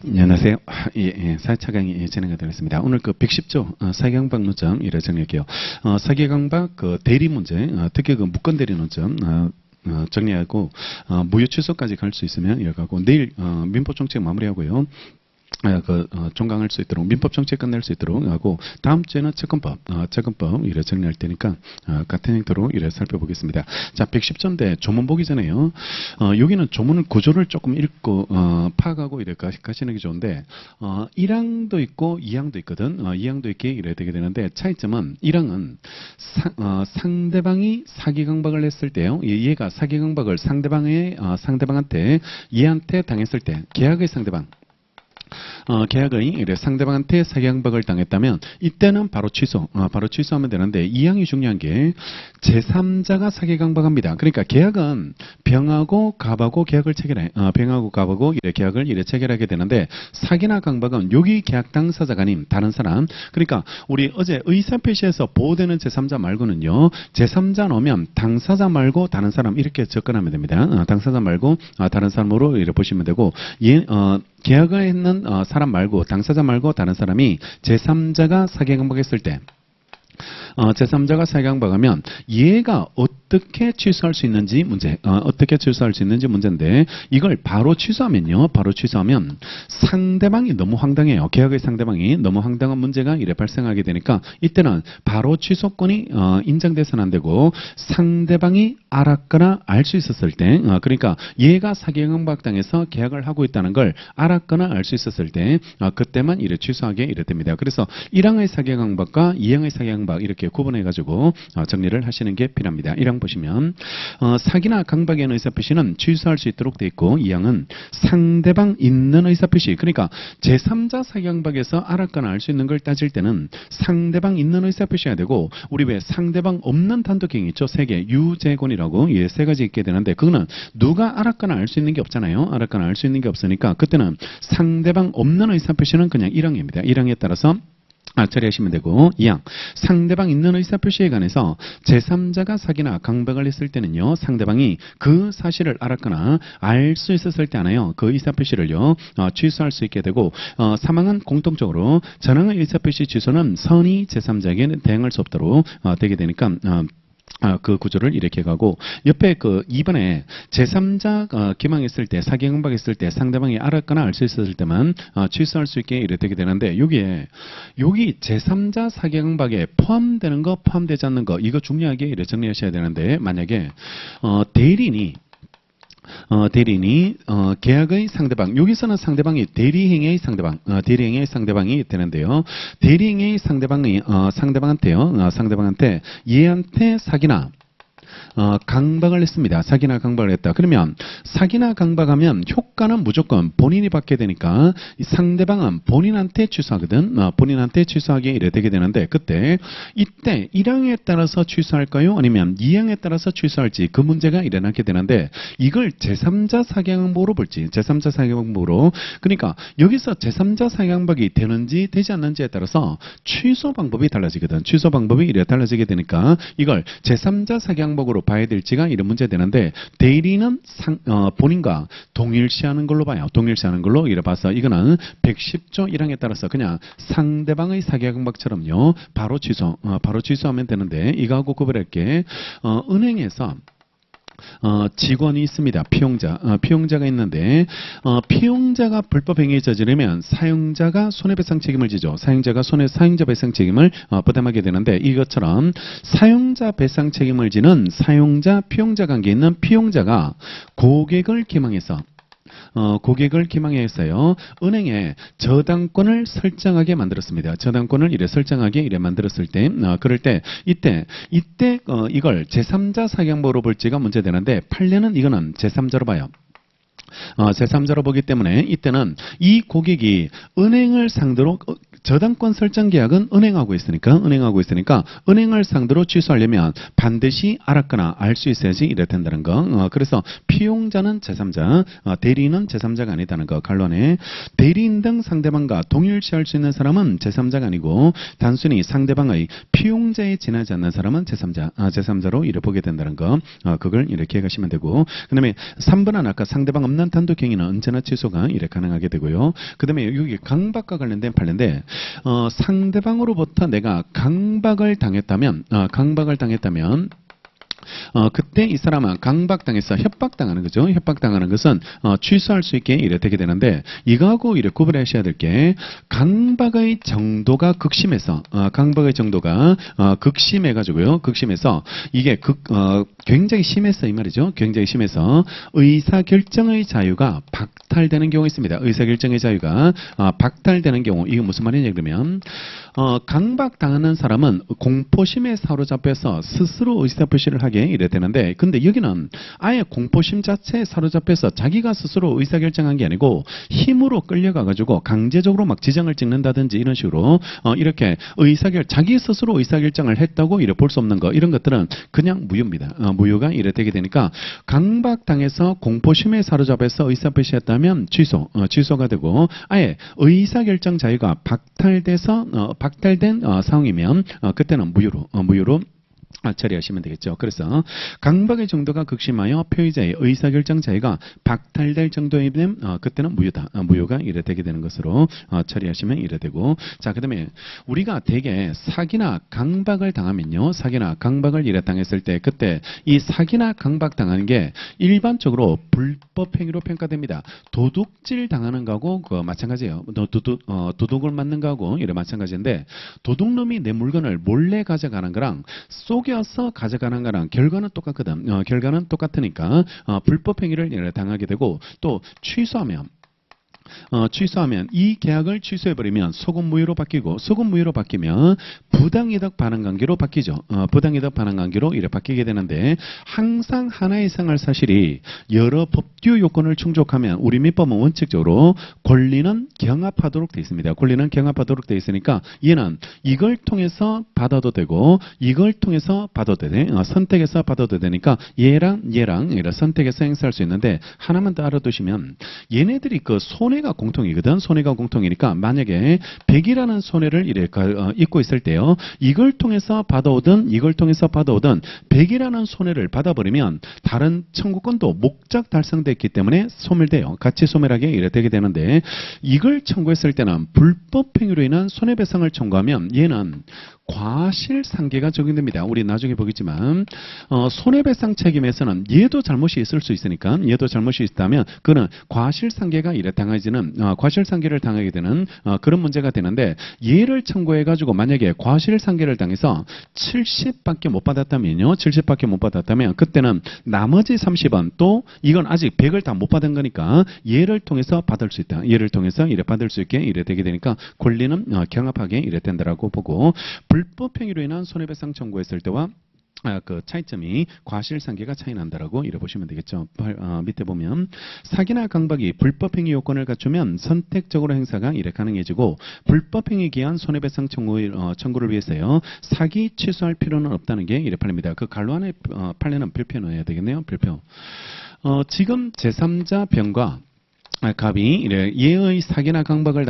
안녕하세요. 예, 4차 강의 진행하도록 오늘 그 110조 사기강박 논점 이래 정리할게요. 사기강박 그 대리 문제, 특히 그 무건 대리 논점 정리하고 무효 취소까지 갈 수 있으면 이어가고 내일 민법 정책 마무리하고요. 종강할 수 있도록 민법 정책 끝낼 수 있도록 하고 다음 주에는 채권법 이래 정리할 테니까 같은 행태로 이래 살펴보겠습니다. 자, 110조인데 조문 보기 전에요. 여기는 조문 구조를 조금 읽고 파악하고 이래 가시는 게 좋은데 1항도 있고 2항도 있거든. 2항도 있게 이래 되게 되는데 차이점은 1항은 상대방이 사기강박을 했을 때요. 얘가 사기강박을 상대방한테 얘한테 당했을 때 계약의 상대방 계약의 상대방한테 사기강박을 당했다면 이때는 바로 취소하면 되는데 이 항이 중요한 게 제3자가 사기강박합니다. 그러니까 계약은 병하고 갑하고 계약을 체결해. 병하고 갑하고 계약을 체결하게 되는데 사기나 강박은 여기 계약 당사자가 아닌 다른 사람. 그러니까 우리 어제 의사표시에서 보호되는 제3자 말고는요. 제3자 넣으면 당사자 말고 다른 사람 이렇게 접근하면 됩니다. 당사자 말고 다른 사람으로 이렇게 보시면 되고 계약을 했는 사람 말고 당사자 말고 다른 사람이 제3자가 사기강박했을 때 제3자가 사기강박하면 얘가 어떻게 취소할 수 있는지 문제인데 이걸 바로 취소하면 상대방이 너무 황당해요. 계약의 상대방이 너무 황당한 문제가 이래 발생하게 되니까 이때는 바로 취소권이 인정돼서는 안 되고 상대방이 알았거나 알 수 있었을 때 그러니까 얘가 사기강박 당해서 계약을 하고 있다는 걸 알았거나 알 수 있었을 때 그때만 이래 취소하게 이래 됩니다. 그래서 1항의 사기강박과 2항의 사기강박 이렇게 구분해가지고 정리를 하시는 게 필요합니다. 1항 보시면 사기나 강박의 의사표시는 취소할 수 있도록 되어 있고 2항은 상대방 있는 의사표시 그러니까 제3자 사기강박에서 알았거나 알 수 있는 걸 따질 때는 상대방 있는 의사표시가 되고 우리 왜 상대방 없는 단독행위 있죠? 3개 유재곤이라고 세 가지 있게 되는데 그거는 누가 알았거나 알 수 있는 게 없잖아요. 알았거나 알 수 있는 게 없으니까 그때는 상대방 없는 의사표시는 그냥 1항입니다. 1항에 따라서 처리하시면 되고 2항 상대방 있는 의사표시에 관해서 제3자가 사기나 강박을 했을 때는요. 상대방이 그 사실을 알았거나 알 수 있었을 때 하나요. 그 의사표시를요. 취소할 수 있게 되고 3항은 공통적으로 전항의 의사표시 취소는 선의 제3자에게 대응할 수 없도록 되게 되니까 그 구조를 이렇게 가고 옆에 그 2번에 제3자 기망했을 때 사기강박했을 때 상대방이 알았거나 알 수 있었을 때만 취소할 수 있게 이렇게 되게 되는데 여기 제3자 사기강박에 포함되는 거 포함되지 않는 거 이거 중요하게 이렇게 정리하셔야 되는데 만약에 대리인이 계약의 상대방 여기서는 상대방이 대리행위의 상대방이 되는데요. 대리행위의 상대방한테 얘한테 사기나 강박을 했습니다. 사기나 강박을 했다. 그러면 사기나 강박하면 효과는 무조건 본인이 받게 되니까 상대방은 본인한테 취소하거든. 본인한테 취소하게 이래 되게 되는데 이때 1항에 따라서 취소할까요? 아니면 2항에 따라서 취소할지 그 문제가 일어나게 되는데 이걸 제3자 사기강박으로 볼지 제3자 사기강박으로 그러니까 여기서 제3자 사기강박이 되는지 되지 않는지에 따라서 취소 방법이 달라지거든. 취소 방법이 이래 달라지게 되니까 이걸 제3자 사기강박으로 봐야 될지가 이런 문제 되는데 대리는 본인과 동일시하는 걸로 봐요. 동일시하는 걸로 이래 봐서 이거는 110조 1항에 따라서 그냥 상대방의 사기강박처럼요. 바로 취소하면 되는데 이거하고 구별할 게 은행에서 직원이 있습니다. 피용자가 있는데 피용자가 불법 행위에 저지르면 사용자가 손해배상 책임을 지죠. 사용자 배상 책임을 부담하게 되는데 이것처럼 사용자 배상 책임을 지는 사용자 피용자 관계에 있는 피용자가 고객을 기망해서요. 은행에 저당권을 설정하게 만들었습니다. 저당권을 설정하게 만들었을 때 그럴 때 이때 이걸 제3자 사기강박으로 볼지가 문제되는데 판례는 이거는 제3자로 봐요. 제3자로 보기 때문에 이때는 이 고객이 은행을 상대로 저당권 설정 계약은 은행하고 있으니까 은행을 상대로 취소하려면 반드시 알았거나 알 수 있어야지 이래 된다는 거. 그래서 피용자는 제3자, 대리인은 제3자가 아니다는 거. 간론에 대리인 등 상대방과 동일시할 수 있는 사람은 제3자가 아니고 단순히 상대방의 피용자에 지나지 않는 사람은 제3자로 이래 보게 된다는 거. 그걸 이렇게 가시면 되고, 그 다음에 3번은 아까 상대방 없는 단독 행위는 언제나 취소가 이래 가능하게 되고요. 그 다음에 여기 강박과 관련된 판례인데, 상대방으로부터 내가 강박을 당했다면 그때 이 사람은 강박당해서 협박당하는 거죠. 협박당하는 것은 취소할 수 있게 이래 되게 되는데, 이거하고 이래 구분하셔야 될 게, 강박의 정도가 극심해서 극심해가지고요. 극심해서 이게 굉장히 심했어 이 말이죠. 굉장히 심해서 의사결정의 자유가 박탈되는 경우가 있습니다. 의사결정의 자유가 박탈되는 경우, 이게 무슨 말이냐 그러면, 강박당하는 사람은 공포심에 사로잡혀서 스스로 의사표시를 하게 이래 되는데, 근데 여기는 아예 공포심 자체에 사로잡혀서 자기가 스스로 의사결정한 게 아니고 힘으로 끌려가가지고 강제적으로 막 지정을 찍는다든지 이런 식으로 이렇게 자기 스스로 의사결정을 했다고 이래 볼 수 없는 거, 이런 것들은 그냥 무효입니다. 무효가 이래 되게 되니까, 강박당해서 공포심에 사로잡혀서 의사표시했다면 취소가 되고, 아예 의사결정 자유가 박탈된 상황이면 그때는 무효로 처리하시면 되겠죠. 그래서 강박의 정도가 극심하여 피의자의 의사결정 자유가 박탈될 정도이면 그때는 무효가 이래 되게 되는 것으로 처리하시면 이래 되고, 자, 그 다음에 우리가 대개 사기나 강박을 당하면요, 사기나 강박을 이래 당했을 때, 그때 이 사기나 강박 당하는 게 일반적으로 불법 행위로 평가됩니다. 도둑질 당하는 거하고 마찬가지예요. 도둑을 맞는 거하고 이래 마찬가지인데, 도둑놈이 내 물건을 몰래 가져가는 거랑 속여서 가져가는 거랑 결과는 똑같거든. 결과는 똑같으니까 불법 행위를 당하게 되고, 또 취소하면 이 계약을 취소해버리면 소급무효로 바뀌고, 소급무효로 바뀌면 부당이득 반환관계로 바뀌죠. 부당이득 반환관계로 이렇게 바뀌게 되는데, 항상 하나 이상의 사실이 여러 법규 요건을 충족하면 우리 민법은 원칙적으로 권리는 경합하도록 되어 있습니다. 권리는 경합하도록 되어 있으니까 얘는 이걸 통해서 받아도 되고 이걸 통해서 받아도 돼. 선택해서 받아도 되니까 얘랑 선택해서 행사할 수 있는데, 하나만 더 알아두시면 얘네들이 손해가 공통이거든. 손해가 공통이니까 만약에 100이라는 손해를 입고 있을 때요, 이걸 통해서 받아오든 100이라는 손해를 받아버리면 다른 청구권도 목적 달성됐기 때문에 소멸돼요. 같이 소멸하게 이래 되게 되는데, 이걸 청구했을 때는 불법 행위로 인한 손해배상을 청구하면 얘는 과실상계가 적용됩니다. 우리 나중에 보겠지만 손해배상 책임에서는 얘도 잘못이 있을 수 있으니까, 얘도 잘못이 있다면 그는 과실상계가 과실상계를 당하게 되는 그런 문제가 되는데, 얘를 청구해가지고 만약에 과실상계를 당해서 70밖에 못 받았다면요, 70밖에 못 받았다면 그때는 나머지 30원, 또 이건 아직 100을 다 못 받은 거니까 얘를 통해서 받을 수 있다. 얘를 통해서 이래 받을 수 있게 이래 되게 되니까 권리는 경합하게 이래 된다라고 보고, 불법 행위로 인한 손해배상 청구했을 때와 그 차이점이 과실상계가 차이 난다라고 이래 보시면 되겠죠. 밑에 보면 사기나 강박이 불법행위 요건을 갖추면 선택적으로 행사가 이래 가능해지고, 불법행위 기한 손해배상 청구를 위해서요, 사기 취소할 필요는 없다는 게 이래 팔립니다. 그 간로 안에 판례는 별표 넣어야 되겠네요. 별표. 지금 제3자 병과 갑이 얘의 사기나 강박을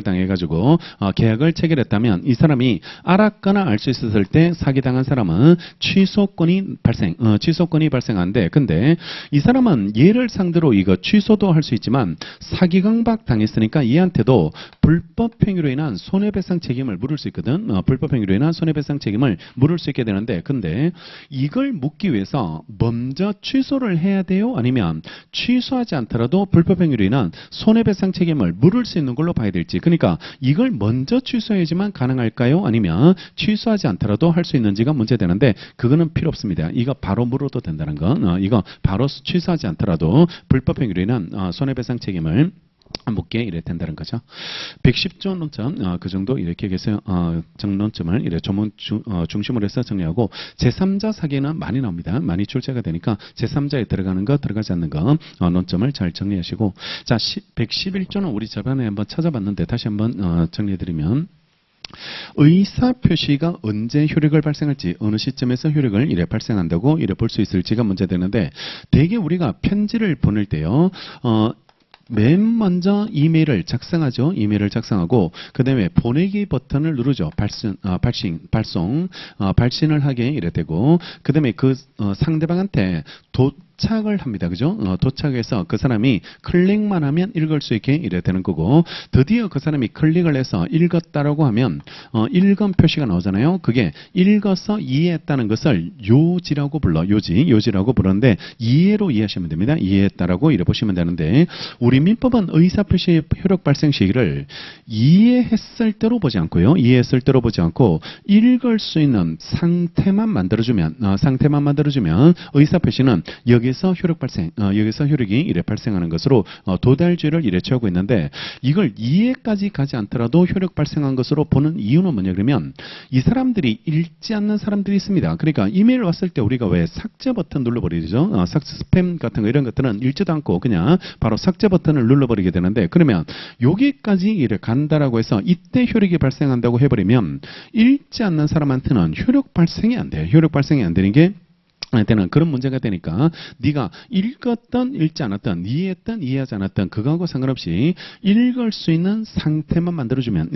당해가지고 계약을 체결했다면, 이 사람이 알았거나 알 수 있었을 때 사기당한 사람은 취소권이 발생하는데, 근데 이 사람은 얘를 상대로 이거 취소도 할 수 있지만 사기 강박 당했으니까 얘한테도 불법 행위로 인한 손해배상 책임을 물을 수 있거든. 불법 행위로 인한 손해배상 책임을 물을 수 있게 되는데, 근데 이걸 묻기 위해서 먼저 취소를 해야 돼요? 아니면 취소하지 않더라도 불법 행위로 인한 손해배상 책임을 물을 수 있는 걸로 봐야 될지, 그러니까 이걸 먼저 취소해야지만 가능할까요? 아니면 취소하지 않더라도 할 수 있는지가 문제되는데, 그거는 필요 없습니다. 이거 바로 물어도 된다는 건, 이거 바로 취소하지 않더라도 불법 행위로 인한 손해배상 책임을 묻게 이래 된다는 거죠. 110조 논점 그 정도 이렇게 해서 정론점을 이래 조문 중심으로 해서 정리하고 제3자 사기는 많이 나옵니다. 많이 출제가 되니까 제3자에 들어가는 거 들어가지 않는 거 논점을 잘 정리하시고 자 111조는 우리 저번에 한번 찾아봤는데 다시 한번 정리해드리면 의사표시가 언제 효력을 발생할지 어느 시점에서 효력을 이래 발생한다고 이래 볼 수 있을지가 문제되는데 대개 우리가 편지를 보낼 때요. 맨 먼저 이메일을 작성하죠. 이메일을 작성하고 그 다음에 보내기 버튼을 누르죠. 발신을 하게 이래 되고 그 다음에 그 상대방한테 도착을 합니다. 그죠? 도착해서 그 사람이 클릭만 하면 읽을 수 있게 이래 되는 거고 드디어 그 사람이 클릭을 해서 읽었다라고 하면 읽은 표시가 나오잖아요. 그게 읽어서 이해했다는 것을 요지라고 불러. 요지라고 부르는데 이해로 이해하시면 됩니다. 이해했다라고 이래 보시면 되는데 우리 민법은 의사표시의 효력 발생 시기를 이해했을 때로 보지 않고요. 이해했을 때로 보지 않고 읽을 수 있는 상태만 만들어주면 의사표시는 여기서 효력 발생, 여기서 효력이 이래 발생하는 것으로 도달죄를 이래 취하고 있는데 이걸 이해까지 가지 않더라도 효력 발생한 것으로 보는 이유는 뭐냐 그러면 이 사람들이 읽지 않는 사람들이 있습니다. 그러니까 이메일 왔을 때 우리가 왜 삭제 버튼 눌러버리죠? 스팸 같은 거 이런 것들은 읽지도 않고 그냥 바로 삭제 버튼을 눌러버리게 되는데 그러면 여기까지 이래 간다라고 해서 이때 효력이 발생한다고 해버리면 읽지 않는 사람한테는 효력 발생이 안 돼요. 효력 발생이 안 되는 게 때는 그런 문제가 되니까 네가 읽었던 읽지 않았던 이해했던 이해하지 않았던 그거하고 상관없이 읽을 수 있는 상태만 만들어주면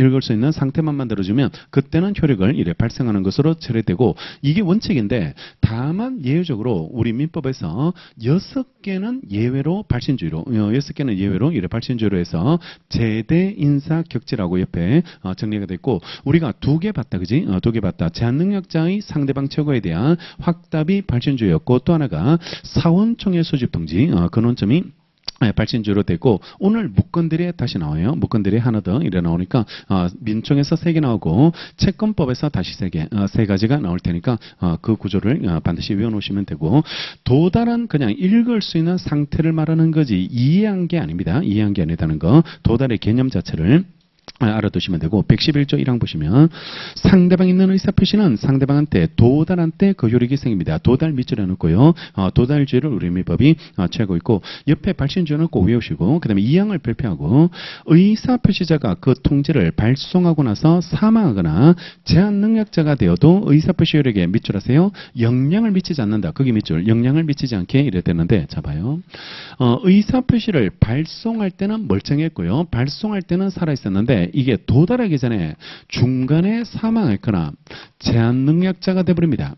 그때는 효력을 이래 발생하는 것으로 처리되고 이게 원칙인데 다만 예외적으로 우리 민법에서 6개는 예외로 발신주의로 6개는 예외로 이래 발신주의로 해서 제대 인사 격지라고 옆에 정리가 됐고 우리가 2개 봤다 그지? 2개 봤다. 제한능력자의 상대방 최고에 대한 확답이 발신주의였고 또 하나가 사원총회 소집 통지 그 논점이 발신주의로 됐고 오늘 무건들이 다시 나와요. 무건들이 하나 더 이래 나오니까 민총에서 3개 나오고 채권법에서 다시 3개, 3가지가 나올 테니까 그 구조를 반드시 외워놓으시면 되고 도달은 그냥 읽을 수 있는 상태를 말하는 거지 이해한 게 아닙니다. 이해한 게 아니다는 거 도달의 개념 자체를 알아두시면 되고 111조 1항 보시면 상대방 있는 의사표시는 상대방한테 도달한 때 그 효력이 생깁니다. 도달 밑줄에 놓고요. 도달주의를 우리 민법이 취하고 있고 옆에 발신주의는 꼭 외우시고 그 다음에 2항을 발표하고 의사표시자가 그 통지를 발송하고 나서 사망하거나 제한능력자가 되어도 의사표시 효력에 밑줄하세요. 영향을 미치지 않는다. 거기 밑줄 영향을 미치지 않게 이래 되는데 자 봐요. 의사표시를 발송할 때는 멀쩡했고요. 발송할 때는 살아있었는데 이게 도달하기 전에 중간에 사망했거나 제한능력자가 되어버립니다.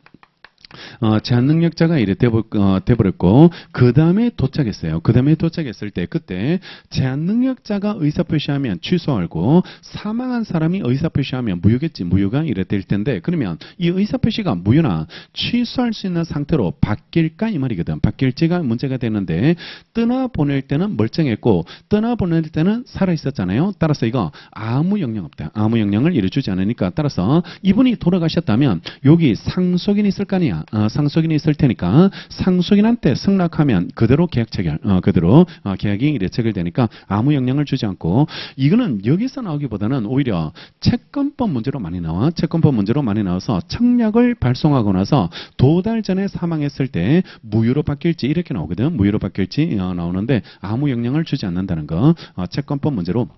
제한능력자가 이래 돼버렸고 그 다음에 도착했어요. 그 다음에 도착했을 때 그때 제한능력자가 의사표시하면 취소하고 사망한 사람이 의사표시하면 무효겠지. 무효가 이래 될 텐데 그러면 이 의사표시가 무효나 취소할 수 있는 상태로 바뀔까 이 말이거든. 바뀔지가 문제가 되는데 떠나보낼 때는 멀쩡했고 떠나보낼 때는 살아있었잖아요. 따라서 이거 아무 영향 없다. 아무 영향을 이래 주지 않으니까 따라서 이분이 돌아가셨다면 여기 상속인이 있을 거 아니야. 상속인이 있을 테니까 상속인한테 승낙하면 그대로 계약 체결, 그대로 계약이 이래 체결되니까 아무 영향을 주지 않고 이거는 여기서 나오기보다는 오히려 채권법 문제로 많이 나와. 채권법 문제로 많이 나와서 청약을 발송하고 나서 도달 전에 사망했을 때 무효로 바뀔지 이렇게 나오거든. 무효로 바뀔지 나오는데 아무 영향을 주지 않는다는 거 채권법 문제로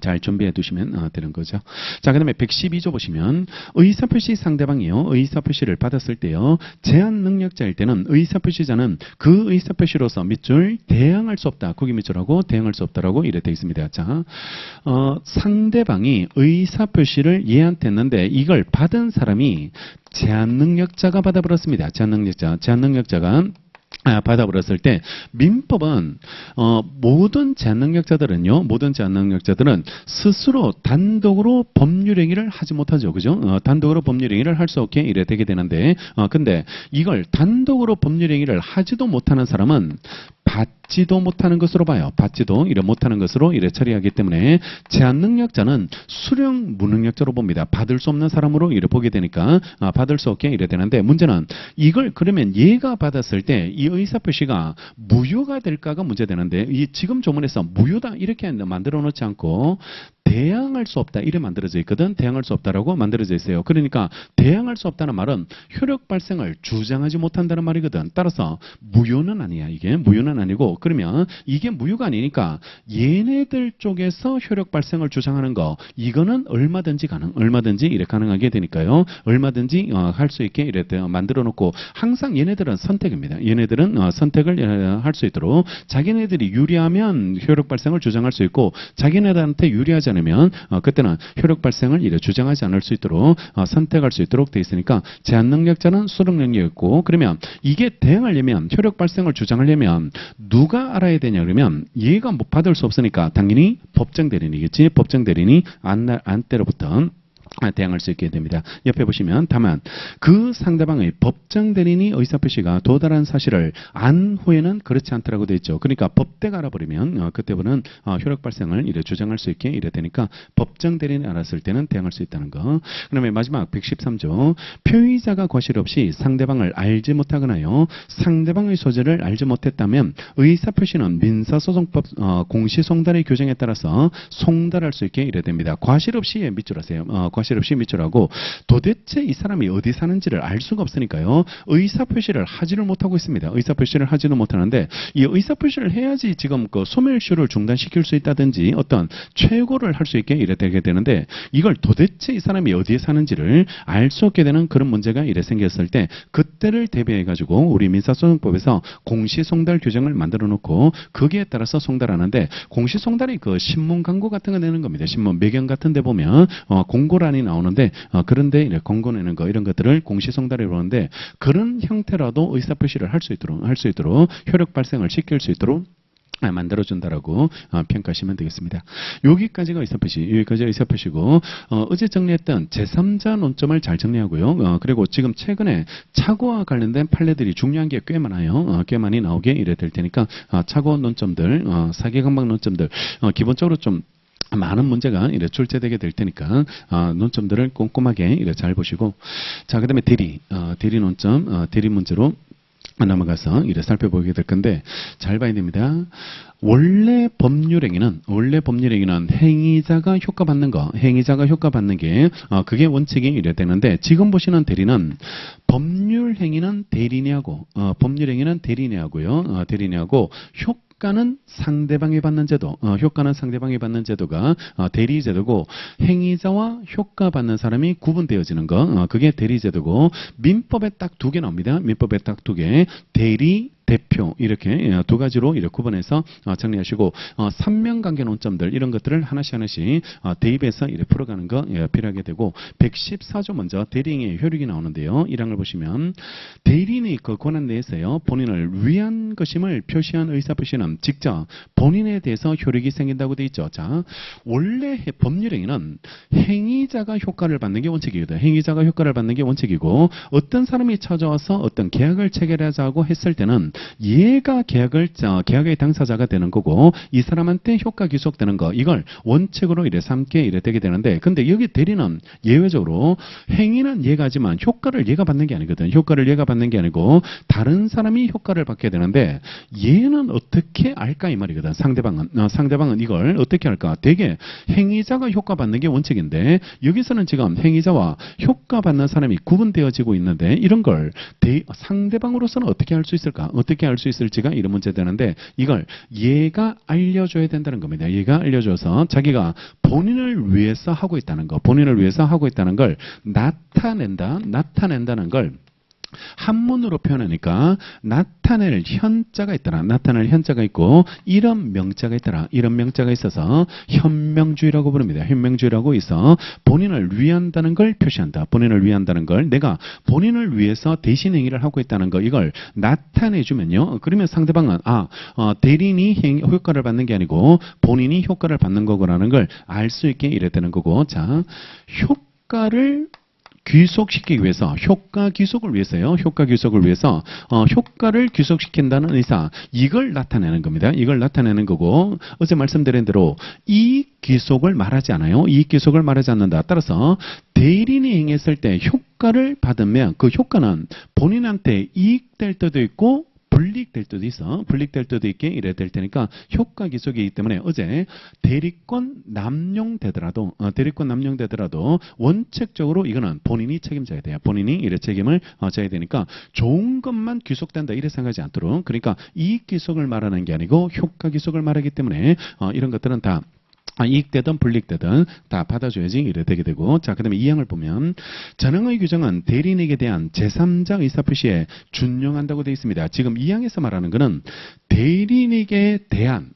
잘 준비해 두시면 되는 거죠. 자, 그 다음에 112조 보시면 의사표시 상대방이요. 의사표시를 받았을 때요. 제한능력자일 때는 의사표시자는 그 의사표시로서 밑줄 대항할 수 없다. 거기 밑줄하고 대항할 수 없다라고 이래 되어 있습니다. 자, 상대방이 의사표시를 얘한테 했는데 이걸 받은 사람이 제한능력자가 받아버렸습니다. 제한능력자가 받아버렸을 때 민법은 모든 제한능력자들은 스스로 단독으로 법률행위를 하지 못하죠. 그죠? 단독으로 법률행위를 할 수 없게 이래 되게 되는데 근데 이걸 단독으로 법률행위를 하지도 못하는 사람은 받지도 못하는 것으로 봐요. 받지도 이래 못하는 것으로 이래 처리하기 때문에 제한 능력자는 수령 무능력자로 봅니다. 받을 수 없는 사람으로 이래 보게 되니까 받을 수 없게 이래 되는데 문제는 이걸 그러면 얘가 받았을 때 이 의사표시가 무효가 될까가 문제되는데 이 지금 조문에서 무효다 이렇게 만들어 놓지 않고 대항할 수 없다 이래 만들어져 있거든. 대항할 수 없다라고 만들어져 있어요. 그러니까 대항할 수 없다는 말은 효력 발생을 주장하지 못한다는 말이거든. 따라서 무효는 아니야. 이게 무효는 아니고 그러면 이게 무효가 아니니까 얘네들 쪽에서 효력 발생을 주장하는 거 이거는 얼마든지 얼마든지 이래 가능하게 되니까요. 얼마든지 할 수 있게 이래 만들어 놓고 항상 얘네들은 선택입니다. 얘네들은 선택을 할 수 있도록 자기네들이 유리하면 효력 발생을 주장할 수 있고 자기네들한테 유리하지 않으면 그때는 효력 발생을 이래 주장하지 않을 수 있도록 선택할 수 있도록 돼 있으니까 제한 능력자는 수령 능력이 있고 그러면 이게 대응하려면 효력 발생을 주장하려면 누가 알아야 되냐 그러면 얘가 못 받을 수 없으니까 당연히 법정 대리인이겠지. 법정 대리인이 안 때로부터 대항할 수 있게 됩니다. 옆에 보시면 다만 그 상대방의 법정 대리인이 의사표시가 도달한 사실을 안 후에는 그렇지 않더라고 되어 있죠. 그러니까 법대가 알아버리면 그때부터는 효력 발생을 이래 주장할 수 있게 이래 되니까 법정 대리인이 알았을 때는 대항할 수 있다는 거. 그다음에 마지막 113조 표의자가 과실 없이 상대방을 알지 못하거나요. 상대방의 소재를 알지 못했다면 의사표시는 민사소송법 공시송달의 규정에 따라서 송달할 수 있게 이래 됩니다. 과실 없이 밑줄하세요. 과실 없이 밑줄하고 도대체 이 사람이 어디 사는지를 알 수가 없으니까요. 의사표시를 하지를 못하고 있습니다. 의사표시를 하지는 못하는데 이 의사표시를 해야지 지금 그 소멸시효를 중단시킬 수 있다든지 어떤 최고를 할 수 있게 이래 되게 되는데 이걸 도대체 이 사람이 어디에 사는지를 알 수 없게 되는 그런 문제가 이래 생겼을 때 그때를 대비해 가지고 우리 민사소송법에서 공시송달 규정을 만들어 놓고 거기에 따라서 송달하는데 공시송달이 그 신문 광고 같은 거 내는 겁니다. 신문 매경 같은 데 보면 공고란이 나오는데 그런데 이제 권고 내는 거 이런 것들을 공시송달이라고 하는데 그런 형태라도 의사표시를 할 수 있도록 효력 발생을 시킬 수 있도록 만들어준다라고 평가하시면 되겠습니다. 여기까지가 의사표시고 어제 정리했던 제3자 논점을 잘 정리하고요. 그리고 지금 최근에 착오와 관련된 판례들이 중요한 게 꽤 많아요. 꽤 많이 나오게 이래 될 테니까 착오 논점들, 사기강박 논점들 기본적으로 좀 많은 문제가 이래 출제되게 될 테니까 논점들을 꼼꼼하게 이래 잘 보시고 자 그다음에 대리 논점 대리 문제로 넘어가서 이래 살펴보게 될 건데 잘 봐야 됩니다. 원래 법률행위는 행위자가 효과받는 게 그게 원칙이 이래 되는데 지금 보시는 대리는 법률행위는 대리인하고 효과는 상대방이 받는 제도가 대리제도고 행위자와 효과 받는 사람이 구분되어지는 거 그게 대리제도고 민법에 딱 두 개 나옵니다. 민법에 딱 두 개 대리 대표 이렇게 두 가지로 이렇게 구분해서 정리하시고 삼명관계 논점들 이런 것들을 하나씩 대입해서 이렇게 풀어가는 거 필요하게 되고 114조 먼저 대리인의 효력이 나오는데요. 1항을 보시면 대리인의 그 권한 내에서요 본인을 위한 것임을 표시한 의사표시는 직접 본인에 대해서 효력이 생긴다고 되어 있죠. 자 원래 법률행위는 행위자가 효과를 받는 게 원칙이거든. 행위자가 효과를 받는 게 원칙이고 어떤 사람이 찾아와서 어떤 계약을 체결하자고 했을 때는 얘가 계약의 당사자가 되는 거고 이 사람한테 효과 귀속되는 거 이걸 원칙으로 이래 삼게 이래 되게 되는데 근데 여기 대리는 예외적으로 행위는 얘가 하지만 효과를 얘가 받는 게 아니거든. 효과를 얘가 받는 게 아니고 다른 사람이 효과를 받게 되는데 얘는 어떻게 알까 이 말이거든. 상대방은 이걸 어떻게 할까? 되게 행위자가 효과 받는 게 원칙인데 여기서는 지금 행위자와 효과 받는 사람이 구분되어지고 있는데 이런 걸 상대방으로서는 어떻게 할 수 있을까? 어떻게 알 수 있을지가 이런 문제 되는데 이걸 얘가 알려줘야 된다는 겁니다. 얘가 알려줘서 자기가 본인을 위해서 하고 있다는 걸 나타낸다는 걸 한문으로 표현하니까 나타낼 현자가 있고 이런 명자가 있어서 현명주의라고 부릅니다. 현명주의라고 있어 본인을 위한다는 걸 표시한다. 본인을 위한다는 걸 내가 본인을 위해서 대신 행위를 하고 있다는 거 이걸 나타내주면요. 그러면 상대방은 대리인이 효과를 받는 게 아니고 본인이 효과를 받는 거라는 걸 알 수 있게 이래 되는 거고 자 효과를 귀속시키기 위해서, 효과 귀속을 위해서요. 효과 귀속을 위해서 효과를 귀속시킨다는 의사, 이걸 나타내는 겁니다. 이걸 나타내는 거고, 어제 말씀드린 대로 이익 귀속을 말하지 않아요. 이익 귀속을 말하지 않는다. 따라서 대리인이 행했을 때 효과를 받으면 그 효과는 본인한테 이익될 때도 있고 불이익될 때도 있어. 불이익될 때도 있게 이래야 될 테니까 효과 귀속이기 때문에 어제 대리권 남용되더라도 원칙적으로 이거는 본인이 책임져야 돼요. 본인이 이래 책임을 져야 되니까 좋은 것만 귀속된다 이래 생각하지 않도록, 그러니까 이익 귀속을 말하는 게 아니고 효과 귀속을 말하기 때문에 이런 것들은 다 이익되든 불이익되든 다 받아줘야지 이래 되게 되고. 자, 그 다음에 2항을 보면 전항의 규정은 대리인에게 대한 제3자 의사표시에 준용한다고 되어 있습니다. 지금 2항에서 말하는 것은 대리인에게 대한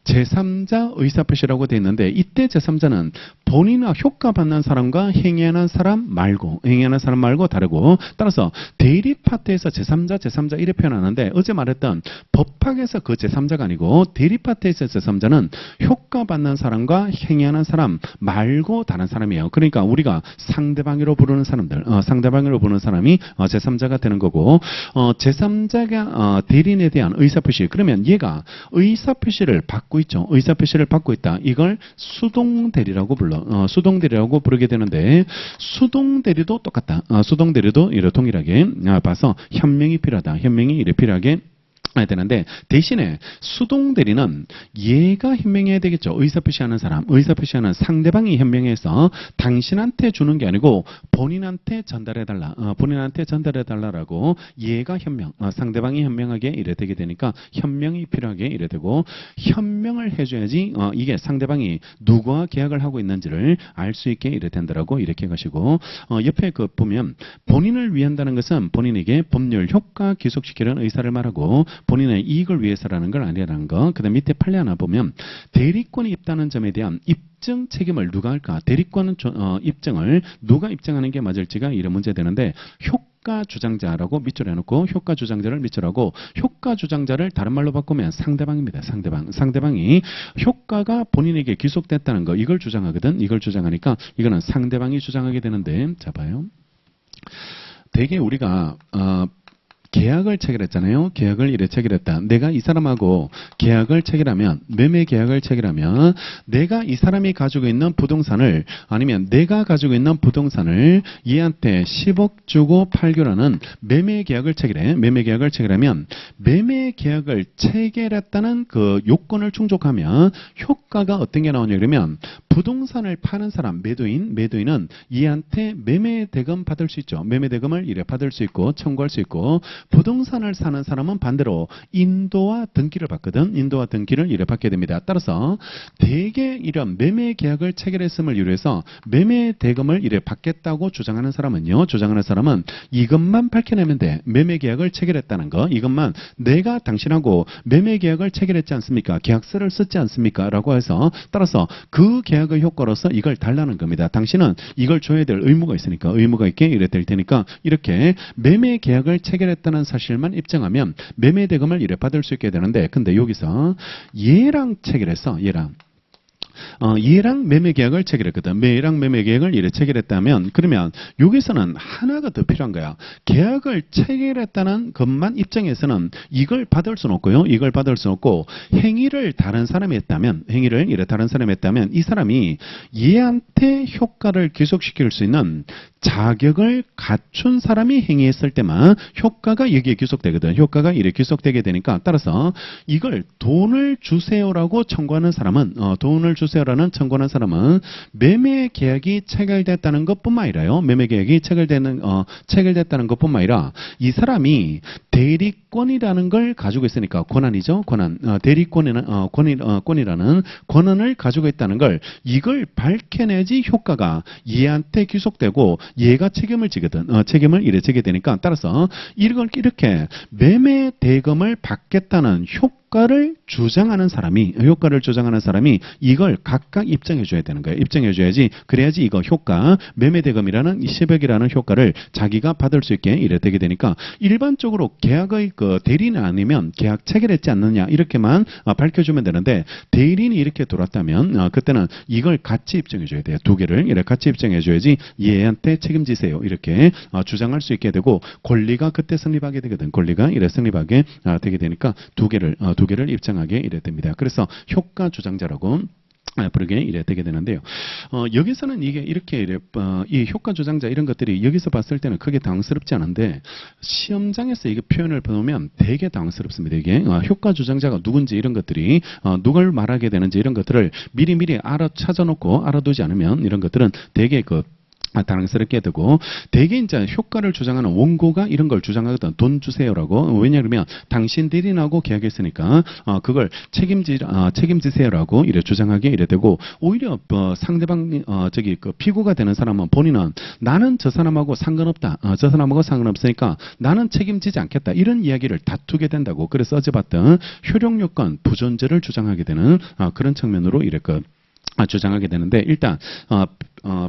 제3자 의사표시라고 되어 있는데, 이때 제3자는 본인과 효과 받는 사람과 행위하는 사람 말고 다르고, 따라서 대리 파트에서 제3자 이래 표현하는데, 어제 말했던 법학에서 그 제3자가 아니고 대리 파트에서 제3자는 효과 받는 사람과 행위하는 사람 말고 다른 사람이에요. 그러니까 우리가 상대방으로 부르는 사람들, 상대방으로 부르는 사람이 제3자가 되는 거고, 제3자가 대리인에 대한 의사표시, 그러면 얘가 의사표시를 받고 있죠. 의사표시를 받고 있다. 이걸 수동대리라고 수동대리라고 부르게 되는데, 수동대리도 똑같다. 수동대리도 이래 동일하게 봐서 현명이 필요하다. 현명이 이래 필요하게 해야 되는데, 대신에 수동대리는 얘가 현명해야 되겠죠. 의사표시하는 사람, 의사표시하는 상대방이 현명해서 당신한테 주는 게 아니고 본인한테 전달해달라. 본인한테 전달해달라라고 얘가 상대방이 현명하게 이래 되게 되니까 현명이 필요하게 이래 되고, 현명을 해줘야지 이게 상대방이 누구와 계약을 하고 있는지를 알 수 있게 이래 된다라고 이렇게 가시고, 옆에 그 보면 본인을 위한다는 것은 본인에게 법률 효과 귀속시키는 의사를 말하고 본인의 이익을 위해서라는 걸 아니라는 거. 그 다음 밑에 판례 하나 보면 대리권이 있다는 점에 대한 입증 책임을 누가 할까? 대리권은 입증을 누가 입증하는 게 맞을지가 이런 문제 되는데, 효과 주장자라고 밑줄 해놓고 효과 주장자를 밑줄 하고, 효과 주장자를 다른 말로 바꾸면 상대방입니다. 상대방이 효과가 본인에게 귀속됐다는 거, 이걸 주장하거든. 이걸 주장하니까 이거는 상대방이 주장하게 되는데, 자 봐요. 되게 우리가 계약을 체결했잖아요. 계약을 이래 체결했다. 내가 이 사람하고 계약을 체결하면, 매매 계약을 체결하면 내가 이 사람이 가지고 있는 부동산을, 아니면 내가 가지고 있는 부동산을 얘한테 10억 주고 팔기로는 매매 계약을 체결해. 매매 계약을 체결하면 매매 계약을 체결했다는 그 요건을 충족하면 효과가 어떤 게 나오냐 그러면, 부동산을 파는 사람, 매도인은 얘한테 매매 대금 받을 수 있죠. 매매 대금을 이래 받을 수 있고 청구할 수 있고, 부동산을 사는 사람은 반대로 인도와 등기를 받거든. 인도와 등기를 이래 받게 됩니다. 따라서 대개 이런 매매 계약을 체결했음을 이유로 해서 매매 대금을 이래 받겠다고 주장하는 사람은 이것만 밝혀내면 돼. 매매 계약을 체결했다는 거, 이것만, 내가 당신하고 매매 계약을 체결했지 않습니까? 계약서를 썼지 않습니까? 라고 해서, 따라서 그 계약의 효과로서 이걸 달라는 겁니다. 당신은 이걸 줘야 될 의무가 있으니까, 의무가 있게 이래 될 테니까, 이렇게 매매 계약을 체결했다는 사실만 입증하면 매매 대금을 이래 받을 수 있게 되는데, 근데 여기서 얘랑 체결했어. 얘랑 매매 계약을 체결했거든. 얘랑 매매 계약을 이래 체결했다면, 그러면 여기서는 하나가 더 필요한 거야. 계약을 체결했다는 것만 입증해서는 이걸 받을 수는 없고요. 이걸 받을 수는 없고, 행위를 다른 사람이 했다면, 이 사람이 얘한테 효과를 귀속시킬 수 있는 자격을 갖춘 사람이 행위했을 때만 효과가 여기에 귀속되거든. 효과가 이래 귀속되게 되니까, 따라서 이걸 돈을 주세요라고 청구하는 사람은, 청구하는 사람은 매매 계약이 체결됐다는 것뿐만 아니라요. 매매 계약이 체결됐다는 것뿐만 아니라 이 사람이 대리권이라는 걸 가지고 있으니까, 권한이죠. 권이라는 권한을 가지고 있다는 걸, 이걸 밝혀내지 효과가 얘한테 귀속되고 얘가 책임을 지거든. 책임을 이래 지게 되니까, 따라서 이렇게 매매 대금을 받겠다는 효과를 주장하는 사람이 이걸 각각 입증해 줘야 되는 거예요. 입증해 줘야지. 그래야지 이거 효과 매매대금이라는 이 10억이라는 효과를 자기가 받을 수 있게 이래 되게 되니까 일반적으로 계약의 그 대리는 아니면 계약 체결했지 않느냐 이렇게만 밝혀주면 되는데 대리인이 이렇게 들어왔다면 그때는 이걸 같이 입증해 줘야 돼요. 두 개를 이렇게 같이 입증해 줘야지 얘한테 책임지세요. 이렇게 주장할 수 있게 되고 권리가 그때 성립하게 되거든. 권리가 이래 성립하게 되게 되니까 두 개를 입증하게 이래 됩니다. 그래서 효과 주장자라고 부르게 이래 되게 되는데요. 여기서는 이게 이렇게 이 효과 주장자 이런 것들이 여기서 봤을 때는 크게 당황스럽지 않은데 시험장에서 이게 표현을 보면 되게 당황스럽습니다. 이게 효과 주장자가 누군지 이런 것들이 누굴 말하게 되는지 이런 것들을 미리미리 찾아놓고 알아두지 않으면 이런 것들은 되게 당황스럽게 되고 대개 이제 효과를 주장하는 원고가 이런 걸 주장하거든. 돈 주세요라고. 왜냐하면 당신 대리인하고 계약했으니까 그걸 책임지세요라고 이래 주장하게 이래 되고 오히려 상대방 피고가 되는 사람은 본인은 나는 저 사람하고 상관없다. 저 사람하고 상관없으니까 나는 책임지지 않겠다. 이런 이야기를 다투게 된다고. 그래서 어제 봤던 효력요건 부존재를 주장하게 되는 그런 측면으로 이래 주장하게 되는데 일단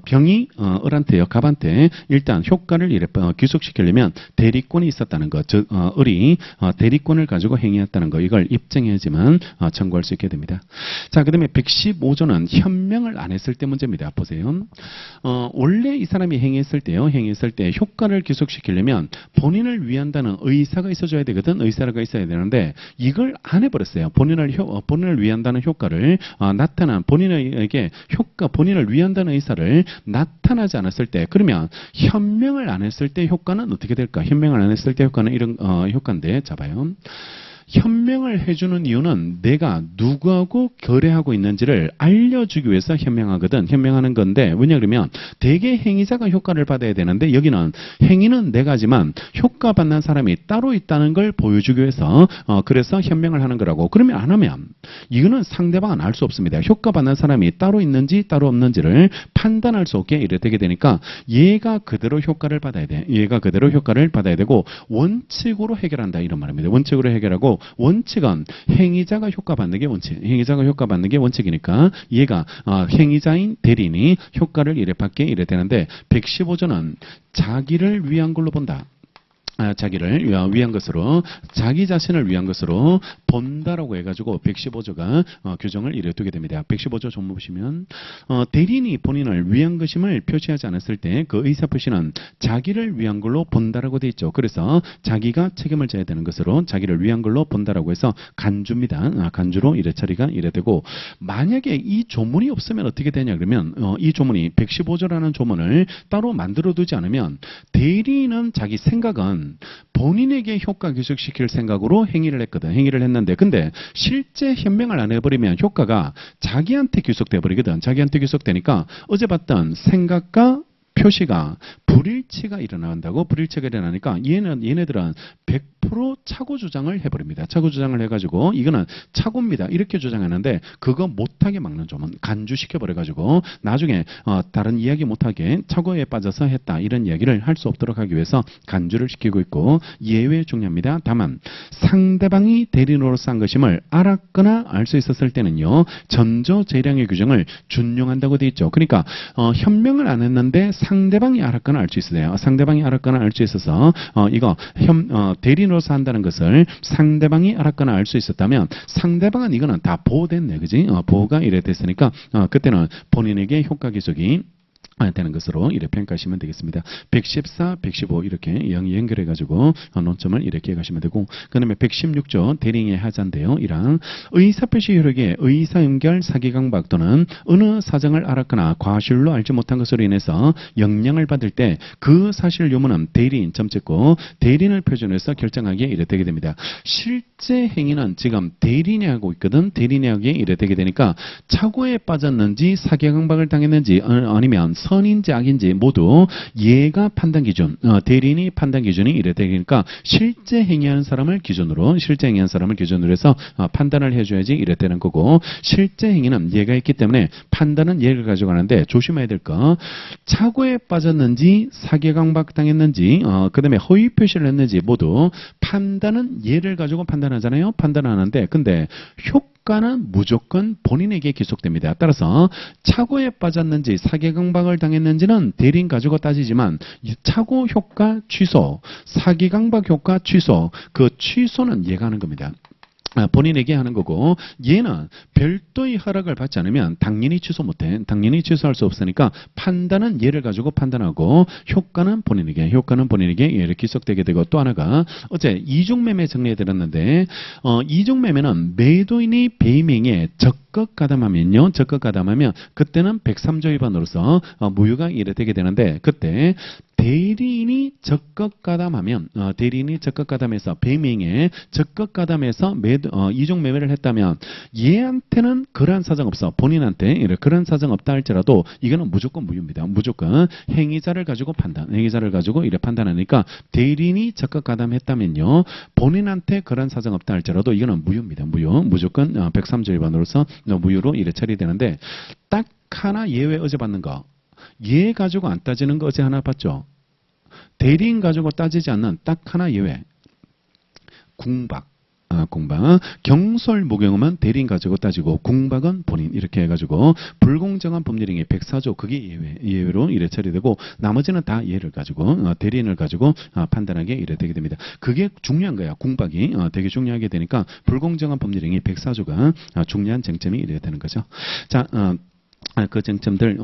병이 을한테요, 갑한테 일단 효과를 이래 귀속시키려면 대리권이 있었다는 것, 즉 을이 대리권을 가지고 행위했다는 거 이걸 입증해야지만 청구할 수 있게 됩니다. 자, 그다음에 115조는 현명을 안 했을 때 문제입니다. 보세요. 원래 이 사람이 행위했을 때 효과를 귀속시키려면 본인을 위한다는 의사가 있어줘야 되거든. 의사가 있어야 되는데 이걸 안 해버렸어요. 본인을 위한다는 효과를 나타난 본인에게 본인을 위한다는 의사를 나타나지 않았을 때 그러면 현명을 안 했을 때 효과는 어떻게 될까? 현명을 안 했을 때 효과는 이런 효과인데 잡아요. 현명을 해주는 이유는 내가 누구하고 거래하고 있는지를 알려주기 위해서 현명하거든. 현명하는 건데 왜냐 그러면 대개 행위자가 효과를 받아야 되는데 여기는 행위는 내가 하지만 효과 받는 사람이 따로 있다는 걸 보여주기 위해서 그래서 현명을 하는 거라고. 그러면 안 하면 이거는 상대방은 알 수 없습니다. 효과 받는 사람이 따로 있는지 따로 없는지를 판단할 수 없게 이래 되게 되니까 얘가 그대로 효과를 받아야 돼. 얘가 그대로 효과를 받아야 되고 원칙으로 해결한다 이런 말입니다. 원칙으로 해결하고 원칙은 행위자가 효과 받는 게 원칙. 행위자가 효과 받는 게 원칙이니까 얘가 행위자인 대리인이 효과를 이래 받게 이래 되는데 115조는 자기를 위한 걸로 본다. 자기를 위한 것으로 자기 자신을 위한 것으로 본다라고 해가지고 115조가 규정을 이래 두게 됩니다. 115조 전부 보시면 대리인이 본인을 위한 것임을 표시하지 않았을 때 그 의사표시는 자기를 위한 걸로 본다라고 돼 있죠. 그래서 자기가 책임을 져야 되는 것으로 자기를 위한 걸로 본다라고 해서 간주입니다. 간주로 이래 처리가 이래 되고 만약에 이 조문이 없으면 어떻게 되냐 그러면 이 조문이 115조라는 조문을 따로 만들어 두지 않으면 대리인은 자기 생각은 본인에게 효과 귀속시킬 생각으로 행위를 했거든. 행위를 했는데 근데 실제 현명을 안 해버리면 효과가 자기한테 귀속돼 버리거든. 자기한테 귀속되니까 어제 봤던 생각과 표시가 불일치가 일어난다고. 불일치가 일어나니까 얘네들은 100% 차고 주장을 해버립니다. 차고 주장을 해가지고 이거는 차고입니다. 이렇게 주장하는데 그거 못하게 막는 점은 간주시켜버려가지고 나중에 다른 이야기 못하게 차고에 빠져서 했다. 이런 이야기를 할 수 없도록 하기 위해서 간주를 시키고 있고 예외 중요합니다. 다만 상대방이 대리인으로서 한 것임을 알았거나 알 수 있었을 때는요. 전조 재량의 규정을 준용한다고 돼 있죠. 그러니까 현명을 안 했는데 상대방이 알았거나 알 수 있어요. 상대방이 알았거나 알 수 있어서 이거 대리인으로서 한다는 것을 상대방이 알았거나 알 수 있었다면 상대방은 이거는 다 보호됐네. 그지? 보호가 이래 됐으니까 그때는 본인에게 효과 귀속이 되는 것으로 이렇게 평가하시면 되겠습니다. 114, 115 이렇게 연결해가지고 논점을 이렇게 가시면 되고 그 다음에 116조 대리인의 하자인데요. 이랑 의사표시 효력의 의사연결 사기강박 또는 어느 사정을 알았거나 과실로 알지 못한 것으로 인해서 영향을 받을 때 그 사실 유무는 대리인 점 찍고 대리인을 표준해서 결정하기에 이래 되게 됩니다. 실제 행위는 지금 대리인이 하고 있거든. 대리인이 하기에 이래 되게 되니까 착오에 빠졌는지 사기강박을 당했는지 아니면 선인지 악인지 모두 얘가 판단 기준, 대리인이 판단 기준이 이래 되니까 실제 행위하는 사람을 기준으로 해서 판단을 해줘야지 이래 되는 거고, 실제 행위는 얘가 있기 때문에 판단은 얘를 가지고 하는데 조심해야 될 거, 착오에 빠졌는지 사기강박 당했는지 그 다음에 허위 표시를 했는지 모두 판단은 얘를 가지고 판단하잖아요. 판단하는데 근데 효과는 무조건 본인에게 기속됩니다. 따라서 착오에 빠졌는지 사기강박을 당했는지는 대리인 가지고 따지지만 착오 효과 취소, 사기강박 효과 취소, 그 취소는 얘가 하는 겁니다. 본인에게 하는 거고, 얘는 별도의 허락을 받지 않으면 당연히 취소 못해. 당연히 취소할 수 없으니까 판단은 얘를 가지고 판단하고 효과는 본인에게 얘를 기속되게 되고, 또 하나가 어제 이중매매 정리해드렸는데 이중매매는 매도인이 배임행위에 적극 가담하면 그때는 103조 위반으로서 무효가 이래 되게 되는데, 그때 대리인이 적극 가담해서 배임행위에 적극 가담해서 이중 매매를 했다면 얘한테는 그러한 사정 없어. 본인한테 그런 사정 없다 할지라도 이거는 무조건 무효입니다. 무조건 행위자를 가지고 이래 판단하니까 대리인이 적극 가담했다면요, 본인한테 그런 사정 없다 할지라도 이거는 무효입니다. 무조건 103조 위반으로서 무효로 이래 처리되는데, 딱 하나 예외 어제 받는 거, 얘 가지고 안 따지는 거 어제 하나 봤죠? 대리인 가지고 따지지 않는 딱 하나 예외. 궁박. 경솔 무경험은 대리인 가지고 따지고 궁박은 본인, 이렇게 해가지고 불공정한 법률행위 104조 그게 예외로 이래 처리되고, 나머지는 다 얘를 가지고 대리인을 가지고 판단하게 이래 되게 됩니다. 그게 중요한 거야. 궁박이 되게 중요하게 되니까 불공정한 법률행위 104조가 중요한 쟁점이 이래 되는 거죠. 자, 그 쟁점들